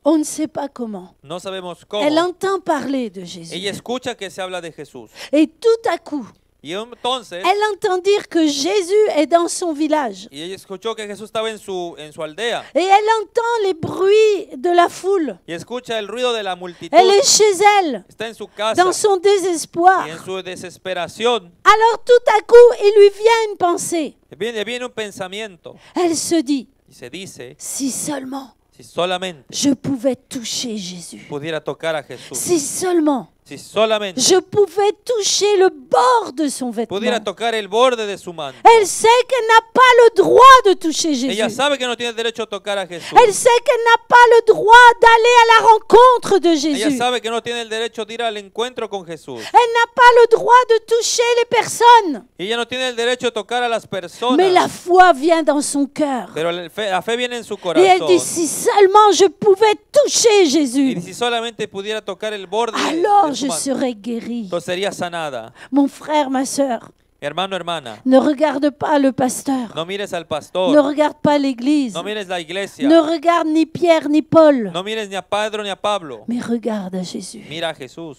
on ne sait pas comment, no sabemos cómo, elle entend parler de ella Jésus. escucha que se habla de Jesús. Et tout à coup, Y entonces, elle entend dire que Jésus est dans son village. y ella escuchó que Jesús estaba en su aldea. Et elle entend les bruits de la foule. Y escucha el ruido de la multitud. Elle est chez elle, Está en su casa. dans son désespoir. Y en su desesperación, Alors tout à coup, il lui vient une pensée. le viene un pensamiento. Elle se dit, Y se dice, si seulement si solamente je pouvais toucher Jésus. pudiera tocar a Jesús. Si seulement Si solamente je pouvais toucher le bord de son vêtement. pudiera tocar el borde de su manto. Elle sait qu'elle n'a pas le droit de toucher Ella Jésus. sabe que no tiene derecho a tocar a Jesús. Elle sait qu'elle n'a pas le droit d'aller à la rencontre de Ella Jésus. sabe que no tiene el derecho de ir al encuentro con Jesús. Elle n'a pas le droit de toucher les personnes. Y ella no tiene el derecho de tocar a las personas. Mais la foi vient dans son cœur. Pero la fe viene en su Et elle dit, corazón. si seulement je pouvais toucher Y Jésus, si solamente pudiera tocar el borde alors de su je manto, serais guérie. entonces sería sanada. Mon frère, ma sœur, Hermano, hermana, ne regarde pas le pasteur. no mires al Ne pastor. regarde pas l'église. No mires la iglesia. Ne regarde ni Pierre ni Paul. No mires ni a Pedro ni a Pablo. Mais regarde à Jésus. Mira a Jesús.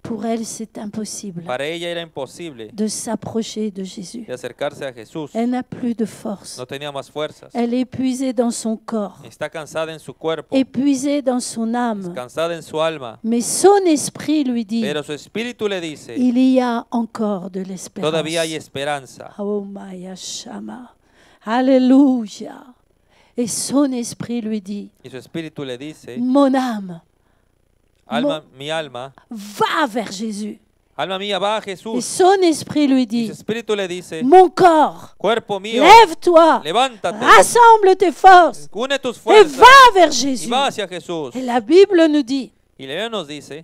Pour elle, c'est impossible Para ella era imposible de s'approcher de Jésus. de acercarse a Jesús. Elle n'a plus de force. No tenía más fuerzas. Elle est épuisée dans son corps, Está cansada en su cuerpo, épuisée dans son âme. cansada en su alma. Mais son esprit lui dit, Pero su espíritu le dice, il y a encore de l'espérance. todavía hay esperanza. Oh Maya Shama. Alléluia. Et son esprit lui dit, Y su espíritu le dice, mon âme, alma, mi alma, va vers Jésus. alma mía, va a Et Jesús. son esprit lui Y su dit, espíritu le dice, mon corps, cuerpo mío, lève-toi, levántate, rassemble tes forces une tus et fuerzas va vers y Jésus. va hacia Jesús. Et la Bible nous dit Y la Biblia nos dice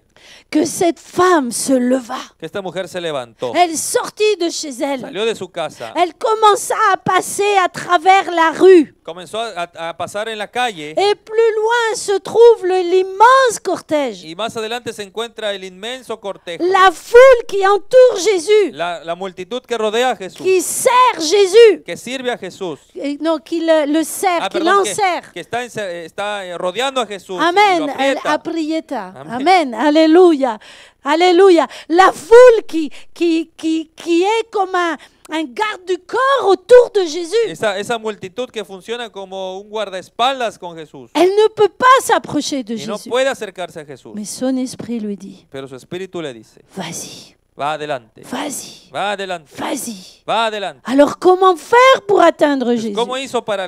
que cette femme se leva. que esta mujer se levantó, Elle sortit de chez elle. salió de su casa, Elle commença à passer à travers la rue. comenzó a pasar en la calle Et plus loin se trouve l'immense cortège. y más adelante se encuentra el inmenso cortejo, La foule qui entoure Jésus, la multitud que rodea a Jesús, qui sert Jésus. que sirve a Jesús. Non, qui le sert, qui Perdón, l'ensert. que está rodeando a Jesús. Y Amen. lo Elle aprieta. aprieta. Amen. Amen. Alléluia. Alléluia. La foule qui est comme un garde du corps autour de Jésus. Esa multitud que funciona como un guardaespaldas con Jesús. Elle ne peut pas s'approcher de Y no Jésus. puede acercarse a Jesús. Mais son esprit lui dit, Pero su espíritu le dice, vas-y, va adelante, vas-y, va adelante, vas-y. va adelante. Alors comment faire pour atteindre Pues, Jésus? ¿cómo hizo para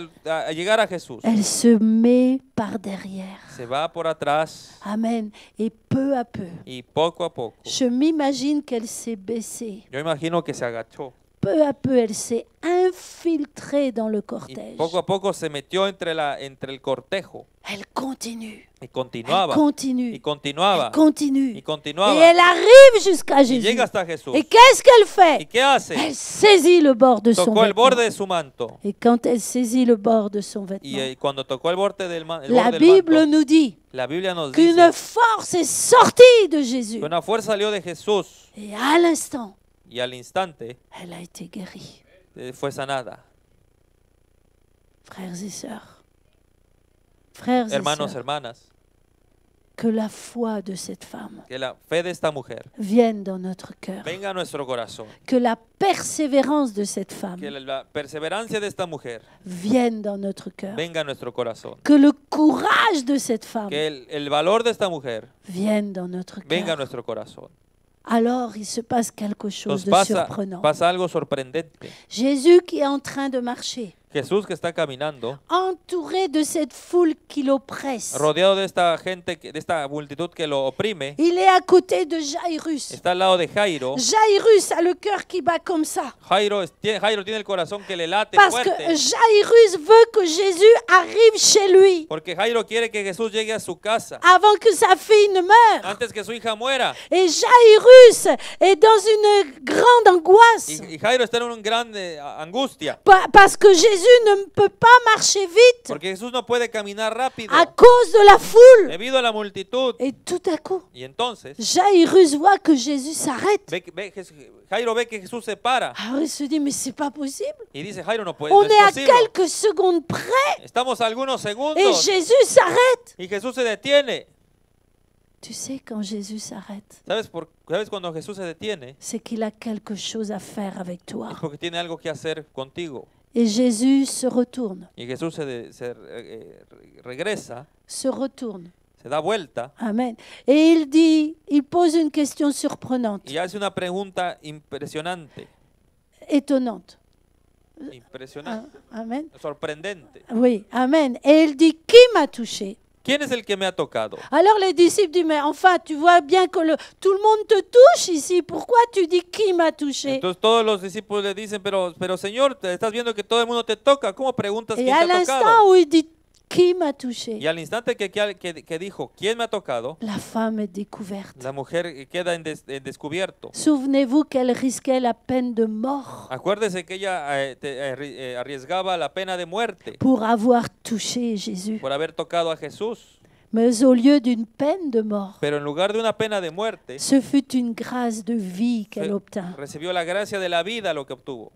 llegar a Jesús? Elle se met par derrière. Se va por atrás Amen. Et peu à peu, y poco a poco. je m'imagine qu'elle s'est baissée. Yo imagino que se agachó Peu à peu, elle s'est infiltrée dans le y cortège. poco a poco se metió entre el cortejo Elle continue. y Elle continuaba continue. y continuaba Elle continue. y Et continuaba elle arrive jusqu'à y Jésus. llega hasta Jesús. Et qu'est-ce qu'elle ¿Y fait? qué hace? Elle saisit le bord de son Tocó el borde vêtement. de su manto Et quand elle saisit le bord de son y vêtement, cuando tocó el borde del, la borde del Bible manto, nous dit la Biblia nos qu'une dice force est sortie de Jésus. que una fuerza salió de Jesús Et à l'instant, y al instante elle a été guérie. fue sanada. Frères et sœurs, frères et Hermanos, sœurs, hermanas, que la foi de cette femme que la fe de esta mujer vienne dans notre cœur. venga a nuestro corazón, Que la persévérance de cette femme que la perseverancia de esta mujer vienne dans notre cœur. venga a nuestro corazón, Que le courage de cette femme que el valor de esta mujer vienne dans notre venga a cœur. nuestro corazón. Alors il se passe quelque chose Entonces de surprenant. pasa algo sorprendente. Jésus qui est en train de marcher, Jesús que está caminando, entouré de cette foule qui l'oppresse. rodeado de esta gente, de esta multitud que lo oprime, Il est à côté de Jairus. está al lado de Jairo. Jairus a le cœur qui bat comme ça. Jairo tiene el corazón que le late Parce que fuerte. Jairus veut que Jésus arrive chez lui Porque Jairo quiere que Jesús llegue a su casa avant que sa fille ne meure. antes que su hija muera. Et Jairus est dans une grande angoisse. Y Jairo está en una gran angustia. Parce que Jésus ne peut pas marcher vite Porque Jesús no puede caminar rápido à cause de la foule. debido a la multitud. Et tout à coup, Y entonces Jairus voit que Jésus s'arrête. Jairo ve que Jesús se para Alors il se dit, mais c'est pas possible. y dice, Jairo, no On es est à posible. quelques secondes près Estamos a algunos et segundos Jésus s'arrête. y Jesús se detiene. Tu sais, quand Jésus s'arrête, ¿Sabes cuando Jesús se detiene? c'est qu'il a quelque chose à faire avec toi. Es porque tiene algo que hacer contigo. Et Jésus se retourne, Y Jesús regresa, se retourne. se da vuelta Amen. Et il dit, il pose une question surprenante, y hace una pregunta impresionante. étonnante. Impresionante. Amen. Sorprendente. Oui, Amen. Et il dit, qui m'a touché? ¿Quién es el que me ha tocado? Alors les disciples disent, mais enfin, tu vois bien que tout le monde te touche ici. Pourquoi tu dis qui m'a touché? Entonces todos los discípulos le dicen, pero Señor, te estás viendo que todo el mundo te toca. ¿Cómo preguntas Et quién à te ha tocado? l'instant où il dit, qui m'a touché? Y al instante que dijo, ¿quién me ha tocado? La femme est découverte. La mujer queda en descubierto. Souvenez-vous qu'elle risquait la peine de mort Acuérdese que ella arriesgaba la pena de muerte pour avoir touché Jésus. por haber tocado a Jesús. Mais au lieu d'une peine de mort, Pero en lugar de una pena de muerte, ce fut une grâce de vie qu'elle obtint. recibió la gracia de la vida lo que obtuvo.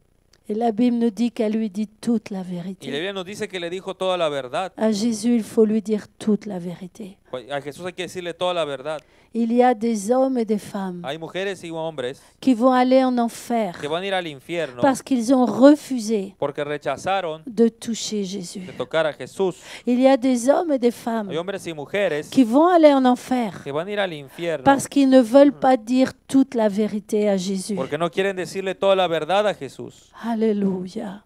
Et la Bible nous dit qu'elle lui dit toute la Y la vérité. Biblia nos dice que le dijo toda la verdad. À Jésus, il faut lui dire toute la vérité. A Jesús hay que decirle toda la verdad. Il y a des hommes et des femmes Hay mujeres y hombres qui vont aller en enfer que van a ir al infierno parce qu'ils ont refusé porque rechazaron de toucher Jésus. de tocar a Jesús. Il y a des hommes et des Hay femmes hombres y mujeres qui vont aller en enfer que van a ir al infierno parce qu'ils ne veulent pas dire toute la vérité à Jésus. porque no quieren decirle toda la verdad a Jesús. Alléluia.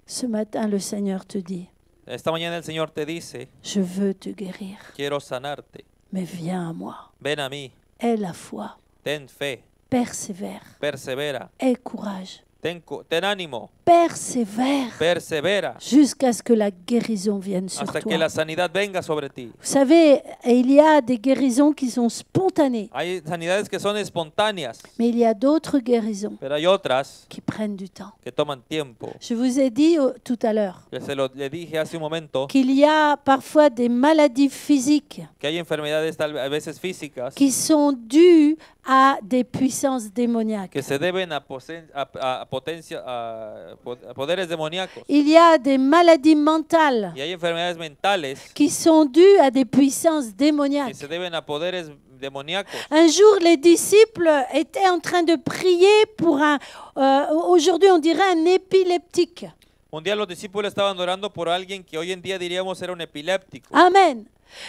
Ce matin, le Seigneur te dit, Esta mañana el Señor te dice, je veux te guérir, quiero sanarte. mais viens à moi. Ven a mí, Aie la foi, ten fe, persévère, persevera, aie courage, ten ánimo, persévère persevera jusqu'à ce que la guérison vienne sur hasta que toi. la sanidad venga sobre ti. Vous savez, il y a des guérisons qui sont spontanées, Hay sanidades que son espontáneas, mais il y a d'autres guérisons pero hay otras qui prennent du temps. que toman tiempo. Je vous ai dit tout à l'heure Le dije hace un momento qu'il y a parfois des maladies physiques que hay enfermedades a veces físicas qui sont dues à des puissances démoniaques. que se deben a poderes demoníacos. Il y a des maladies mentales Y hay enfermedades mentales qui sont dues à des puissances que démoniaques. se deben a poderes demoníacos. Un jour, les disciples étaient en train de prier pour aujourd'hui on dirait un épileptique. Un día los discípulos estaban orando por alguien que hoy en día diríamos era un epiléptico. Amen.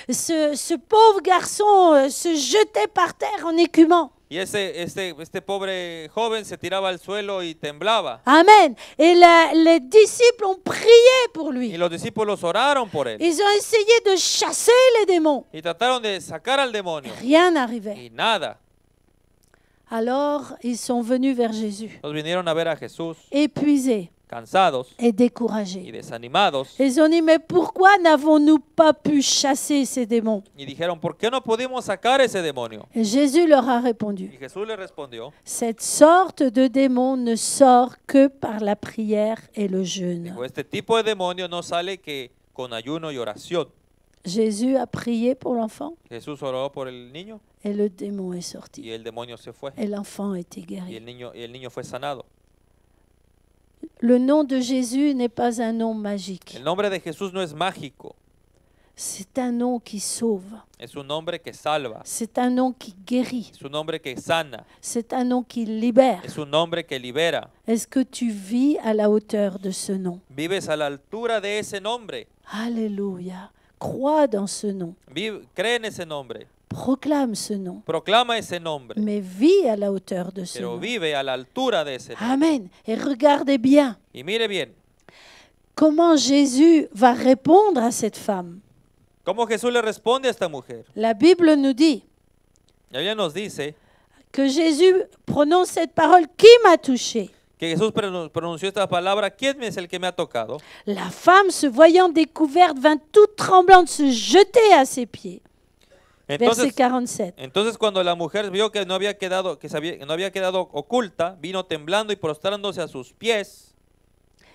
Ce pauvre garçon se jetait par terre en écumant. Y este pobre joven se tiraba al suelo y temblaba. Amen. Et les disciples ont prié pour Y lui. los discípulos oraron por él. Ils ont essayé de chasser les démons. Y trataron de sacar al demonio. Rien n'arrivait. Y nada. Alors, ils sont venus vers Jésus, Nos vinieron a ver a Jesús épuisés cansados et y découragés. desanimados. Ils ont dit, mais pourquoi n'avons-nous pas pu chasser ces démons? Y dijeron, ¿por qué no pudimos sacar ese demonio? Et Jésus leur a Y répondu, Jesús le respondió, cette sorte de démon ne sort que par la prière et le jeûne. dijo, este tipo de demonio no sale que con ayuno y oración. Jésus a prié pour l'enfant Jesús oró por el niño et le démon est y sorti. el demonio se fue. Et l'enfant a été Y guéri. el niño fue sanado. Le nom de Jésus n'est pas un nom magique. El nombre de Jesús no es mágico, C'est un nom qui sauve. es un nombre que salva, C'est un nom qui guérit. es un nombre que sana, C'est un nom qui libère. es un nombre que libera. Est-ce que tu vis à la hauteur de ce nom? Vives a la altura de ese nombre, Alléluia. Crois dans ce nom. cree en ese nombre, Proclame ce nom. proclama ese nombre, Mais vis à la hauteur de ce pero nom. vive a la altura de ese nombre. Amen. Et regardez bien Y mire bien, comment Jésus va répondre à cette femme. cómo Jesús le responde a esta mujer. La Bible nous dit La Biblia nos dice que Jésus prononce cette parole, qui m'a touché? que Jesús pronunció esta palabra, ¿quién es el que me ha tocado? La femme, se voyant découverte, vint toute tremblante se jeter à ses pieds. Verset Entonces, 47. entonces cuando la mujer vio que no había quedado, que no había quedado oculta, vino temblando y prostrándose a sus pies.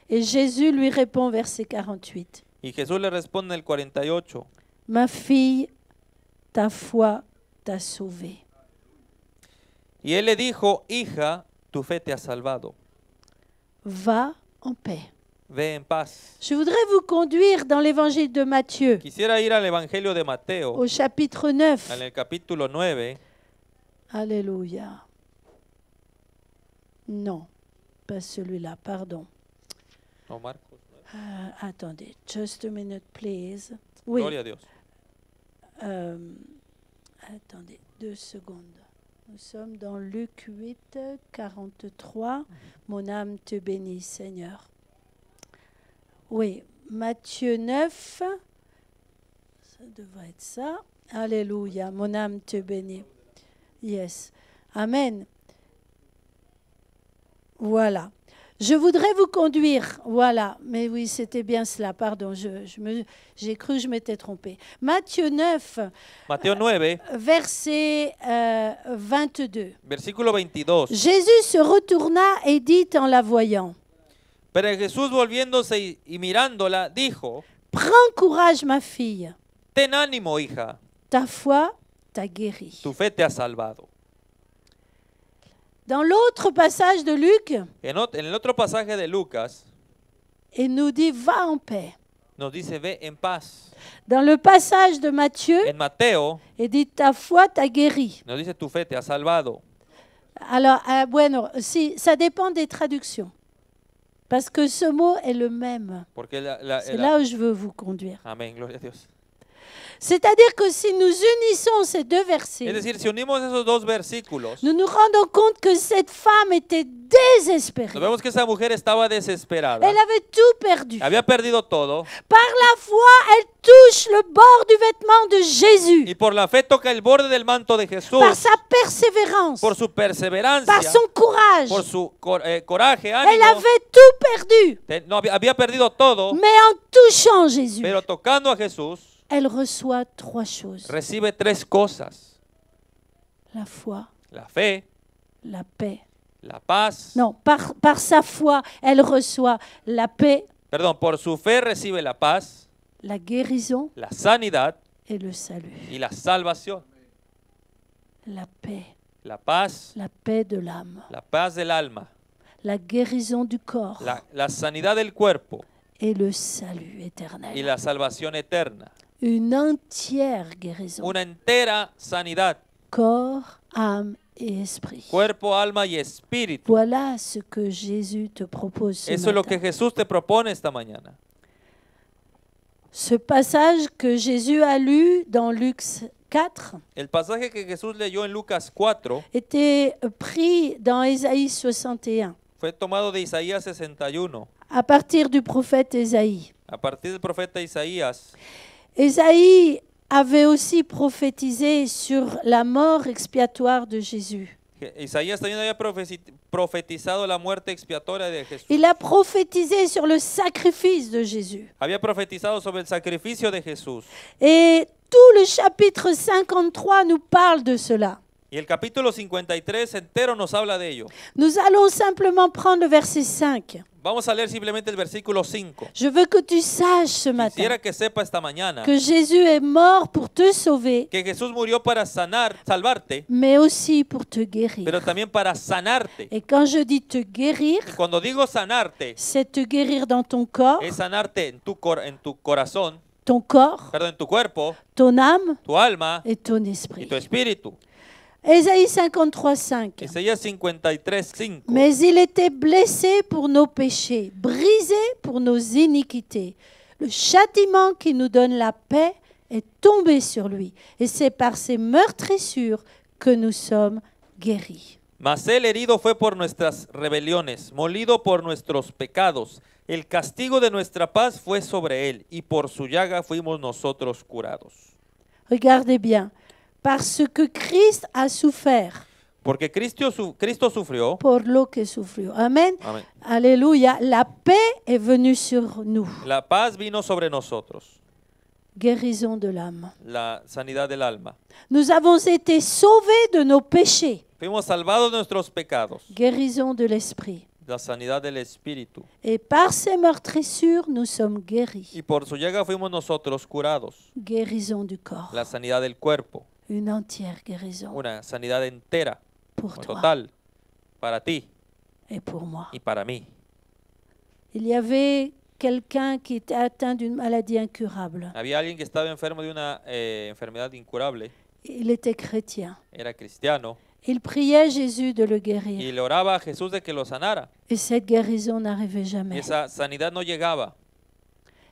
Et Jésus lui répond, verset 48. Y Jesús le responde en el 48, Ma fille, ta foi t'a sauvée. y él le dijo, hija, tu fe te ha salvado, Va en paix. ve en paz. Je voudrais vous conduire dans l'évangile de Matthieu, Quisiera ir al Evangelio de Mateo, au chapitre 9. en el capítulo 9. Alléluia. Non, pas celui-là, pardon. No, Marcos. Attendez, just a minute, please. Oui, Gloria a Dios. attendez, 2 secondes. Nous sommes dans Luc 8, 43. Mon âme te bénit, Seigneur. Oui, Matthieu 9. Ça devrait être ça. Alléluia, mon âme te bénit. Yes. Amen. Voilà. Je voudrais vous conduire. Voilà. Mais oui, c'était bien cela. Pardon, j'ai cru que je m'étais trompée. Matthieu 9, Mateo 9, verset 22. versículo 22. Jésus se retourna et dit en la voyant, Pero Jesús volviéndose y mirándola, dijo, prends courage, ma fille. ten ánimo, hija, Ta foi t'a guéri. tu fe te ha salvado. Dans l'autre passage de Luc, En el otro pasaje de Lucas, il nous dit, va en paix. nos dice, ve en paz. Dans le passage de Matthieu, En Mateo il dit ta foi t'a guéri. nos dice, tu fe te ha salvado. Alors, bueno, si, ça dépend des traductions. Parce que ce mot est le même. Porque C'est là où je veux vous conduire. Amén, gloria a Dios. C'est-à-dire que si nous unissons ces deux Es versets, decir, si unimos esos dos versículos, nous nous rendons compte que cette femme était nos désespérée. vemos que esa mujer estaba desesperada. Elle avait tout perdu. Había perdido todo Par la foi, elle touche le bord du vêtement de Jésus. y por la fe toca el borde del manto de Jesús. Par sa persévérance, Por su perseverancia, par son courage. por su coraje, Elle ánimo. avait tout perdu. No, había perdido todo, Mais en touchant Jésus, pero tocando a Jesús, elle reçoit trois choses. recibe tres cosas: La foi, la fe, la paix. la paz. Non, par sa foi, elle reçoit la paix, Perdón, por su fe recibe la paz, la guérison la sanidad et le salut. y la salvación. La paix La paix de l'âme, la paz del alma, la guérison du corps la sanidad del cuerpo et le salut y éternel. la salvación eterna. Une entière guérison, Una entera sanidad, corps, âme et esprit. cuerpo, alma y espíritu. Voilà ce que Jésus te propose ce Eso es lo que matin. Jesús te propone esta mañana. Ce passage que Jésus a lu dans Luc 4 El pasaje que Jesús leyó en Lucas 4 était pris dans Ésaïe 61, fue tomado de Isaías 61, à partir du prophète Ésaïe. a partir del profeta Isaías. Ésaïe avait aussi prophétisé sur la mort expiatoire de Jésus. Isaías también había profetizado la muerte expiatoria de Jesús. Il a prophétisé sur le sacrifice de Jésus. Había profetizado sobre el sacrificio de Jesús. Et tout le chapitre 53 nous parle de cela. Y el capítulo 53 entero nos habla de ello. Nous allons simplement prendre le verset 5. Vamos a leer simplemente el versículo 5. Je veux que tu saches ce matin Quisiera que sepa esta mañana que Jésus est mort pour te sauver, que Jesús murió para salvarte, mais aussi pour te guérir. pero también para sanarte. Et quand je dis te guérir, Y cuando digo sanarte, c'est te guérir dans ton corps, es sanarte en tu corazón, ton corps, perdón, en tu cuerpo, ton âme tu alma et ton y esprit. tu espíritu. Ésaïe 53, 5. Isaías 53, 5. Mais il était blessé pour nos péchés, brisé pour nos iniquités. Le châtiment qui nous donne la paix est tombé sur lui. Et c'est par ses meurtrissures que nous sommes guéris. Mas él herido fue por nuestras rebeliones, molido por nuestros pecados. El castigo de nuestra paz fue sobre él, y por su llaga fuimos nosotros curados. Regardez bien. Parce que Christ a souffert Porque Cristo sufrió. por lo que sufrió. Amen. Amén. Alléluia. La paix est venue sur nous. La paz vino sobre nosotros, Guérison de l'âme. la sanidad del alma. Nous avons été sauvés de nos péchés. Fuimos salvados de nuestros pecados, Guérison de l'esprit. la sanidad del espíritu. Et par ses meurtrissures, nous sommes guéris. Y por su llaga fuimos nosotros curados, Guérison du corps. la sanidad del cuerpo, Une entière guérison una sanidad entera, pour toi total, para ti et pour moi. y para mí. Il y avait quelqu'un qui était atteint d'une maladie incurable. Había alguien que estaba enfermo de una enfermedad incurable, Il était chrétien. era cristiano, Il priait Jésus de le y guérir. le oraba a Jesús de que lo sanara. Et cette guérison n'arrivait Y jamais. esa sanidad no llegaba.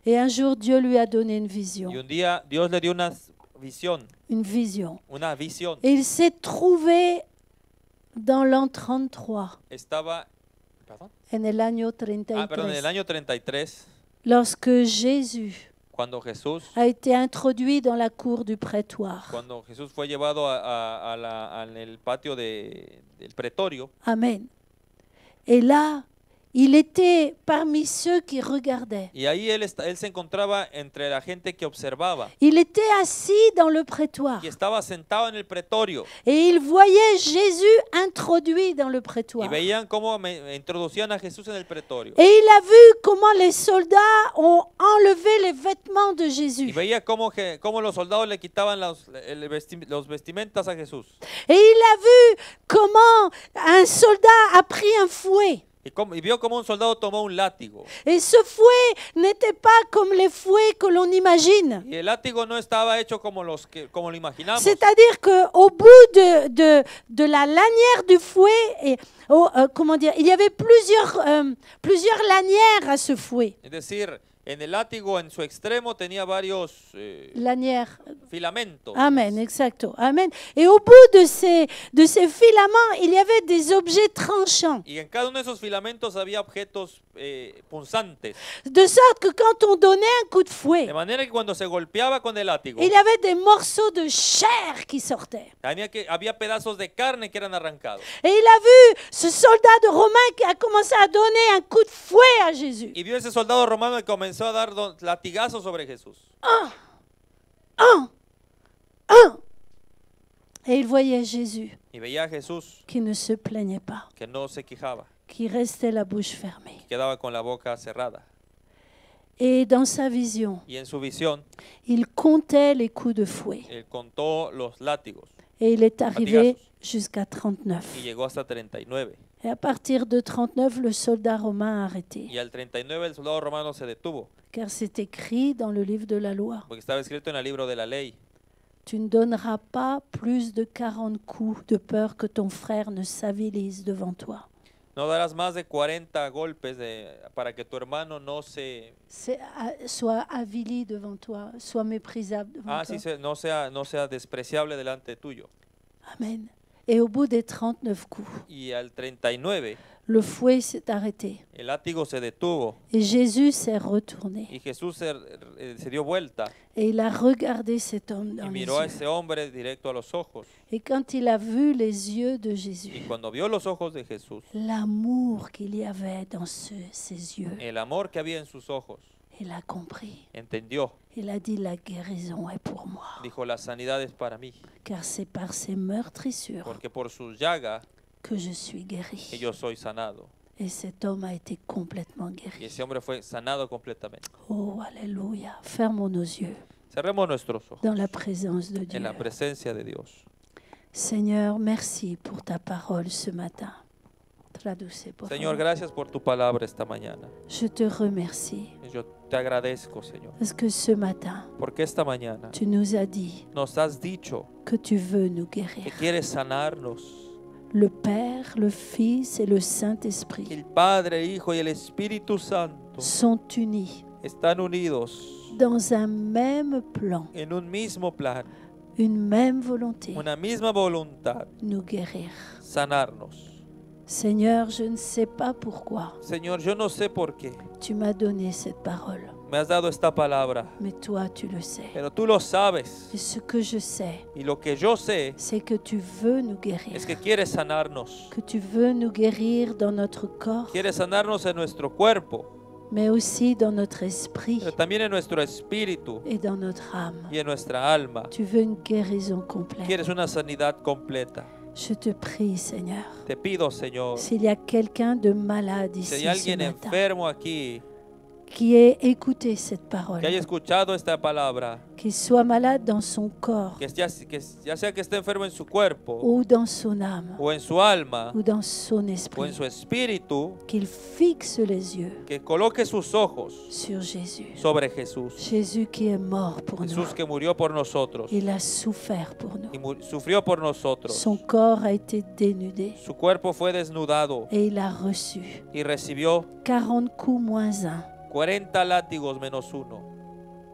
Et un jour, Dieu lui a donné une Y vision. un día Dios le dio una visión, Une vision. una visión. Et il s'est trouvé dans l'an 33, Estaba, perdón, en el año perdón, en el 33, año 33, lorsque Jésus cuando Jesús a été introduit dans la cour du prétoire. Cuando Jesús fue llevado en el patio del pretorio, Amen. Et là, il était parmi ceux qui regardaient. y ahí él se encontraba entre la gente que observaba, Il était assis dans le prétoire. y estaba sentado en el pretorio, Et il voyait Jésus introduit dans le y prétoire. veían cómo introducían a Jesús en el pretorio, Et il a vu comment les soldats ont enlevé les vêtements de y Jésus. veía cómo los soldados le quitaban los vestimentas a Jesús, Et il a vu comment un soldat a pris un fouet y vio como un soldado tomó un látigo. Et ce fouet n'était pas comme les fouets que l'on imagine. Y el látigo no estaba hecho como como lo imaginamos. C'est-à-dire qu'au bout de la lanière du fouet, comment dire, il y avait plusieurs lanières à ce fouet. Es decir, en el látigo, en su extremo, tenía varios Lanières. filamentos. Amen, exacto. Amen. Et au bout de ces filaments, il y avait des objets tranchants. Y en cada uno de esos filamentos había objetos punzantes. De sorte que quand on donnait un coup de fouet, De manera que cuando se golpeaba con el látigo, il y avait des morceaux de chair qui sortaient. había pedazos de carne que eran arrancados. Et il a vu ce soldat de Romain qui a commencé à donner un coup de fouet à Jésus. Y vio ese soldado romano que comenzó a dar latigazos sobre Jesús. Un. Et il voyait Jésus Y veía a Jesús qui ne se plaignait pas, que no se quejaba, qui restait la bouche fermée. que quedaba con la boca cerrada. Et dans sa vision, Y en su visión, il comptait les coups de fouet. él contó los látigos Et il est arrivé Latigazos. jusqu'à y 39. llegó hasta 39. Et à partir de 39, le soldat romain a arrêté. Y al 39 el soldado romano se detuvo, Car c'est écrit dans le livre de la loi. porque estaba escrito en el libro de la ley: Tu ne donneras pas plus de 40 coups de peur que ton frère ne s'avilise devant toi. no darás más de 40 golpes para que tu hermano no se... Soit avili devant toi, soit méprisable devant toi. Sí, no sea despreciable delante tuyo. Amen. Et au bout des 39 coups, Y al 39 le fouet s'est arrêté. el látigo se detuvo Et Jésus s'est retourné. y Jesús se dio vuelta Et il a regardé cet homme dans y les miró a yeux. ese hombre directo a los ojos. Et quand il a vu les yeux de Y Jésus, cuando vio los ojos de Jesús, l'amour qu'il y avait dans ses yeux, el amor que había en sus ojos, il a compris. entendió. Il a dit, la guérison est pour moi. Dijo: la sanidad es para mí, Car c'est par ces meurtrissures porque por sus llagas que je suis que guéri. yo soy sanado. Et cet homme a été complètement Y guéri. ese hombre fue sanado completamente. Oh, alléluia. Fermons nos yeux Cerremos nuestros ojos dans la présence de Dieu. en la presencia de Dios. Seigneur, merci pour ta parole ce matin. Traduce, por Señor, favor. gracias por tu palabra esta mañana. Je te remercie Yo te agradezco, Señor, parce que ce matin, porque esta mañana tu nous as dit nos has dicho que tu veux nous que guérir. quieres sanarnos. Le Père, le Fils et le Que Saint-Esprit el Padre, el Hijo y el Espíritu Santo sont unis están unidos dans un même plan, en un mismo plan, une même volonté, una misma voluntad: nous guérir. sanarnos. Seigneur, je ne sais pas pourquoi Señor, yo no sé por qué tu m'as donné cette parole, me has dado esta palabra, mais toi tu le sais. pero tú lo sabes. Et ce que je sais, Y lo que yo sé c'est que tu veux nous guérir, es que quieres sanarnos. que tu veux nous guérir dans notre corps, Quieres sanarnos en nuestro cuerpo, mais aussi dans notre esprit pero también en nuestro espíritu et dans notre âme. y en nuestra alma. Tu veux une guérison complète. Quieres una sanidad completa. Je te prie, Seigneur, Te pido, Señor, s'il y a quelqu'un de malade si ici hay ce alguien matin, enfermo aquí, qui ait écouté cette parole, que haya escuchado esta palabra, qu'il soit malade dans son corps que ya sea que esté enfermo en su cuerpo ou dans son âme o en su alma ou dans son o en esprit, su espíritu, qu'il fixe les yeux que coloque sus ojos sur Jésus. sobre Jesús. Jésus qui est mort pour nous. Jesús que murió por nosotros Il a souffert pour nous. y sufrió por nosotros. Son corps a été dénudé Su cuerpo fue desnudado et il a reçu y recibió 40 coups moins 1 40 látigos menos uno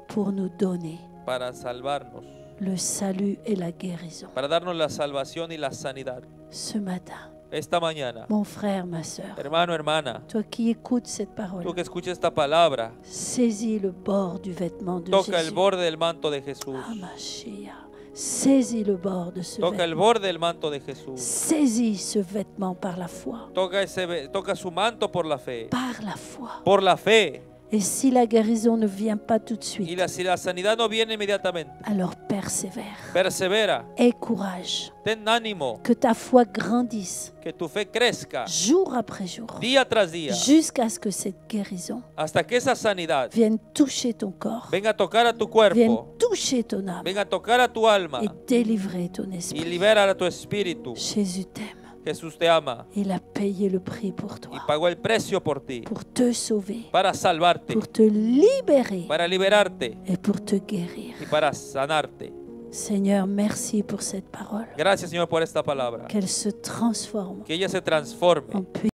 pour nous donner para salvarnos, le salut et la guérison. para darnos la salvación y la sanidad. Ce matin, Esta mañana, mon frère, ma sœur, hermano, hermana, toi qui écoutes cette parole, tú que escuchas esta palabra, saisis le bord du vêtement de toca el Jésus. borde del manto de Jesús. Ah, ma chérie, saisis le bord de ce Toca el vêtement. borde del manto de Jesús. Saisis ce vêtement par la foi. Toca su manto por la fe. Par la foi. Por la fe. Et si la guérison ne vient pas tout de Y suite, si la sanidad no viene inmediatamente, alors persévère. persevera, Aie courage. ten ánimo, Que ta foi grandisse que tu fe crezca jour après jour, día tras día, jusqu'à ce que cette guérison hasta que esa sanidad vienne toucher ton corps, venga a tocar a tu vienne cuerpo, toucher ton âme venga a tocar a tu alma et délivrer ton y esprit. liberar a tu espíritu. Jésus t'aime. Jesús te ama Il a payé le prix pour y toi, pagó el precio por ti, pour te sauver, para salvarte, pour te libérer para liberarte et pour te guérir. y para sanarte. Seigneur, merci pour cette parole. Gracias, Señor, por esta palabra. Qu'elle se transforme Que ella se transforme en puissance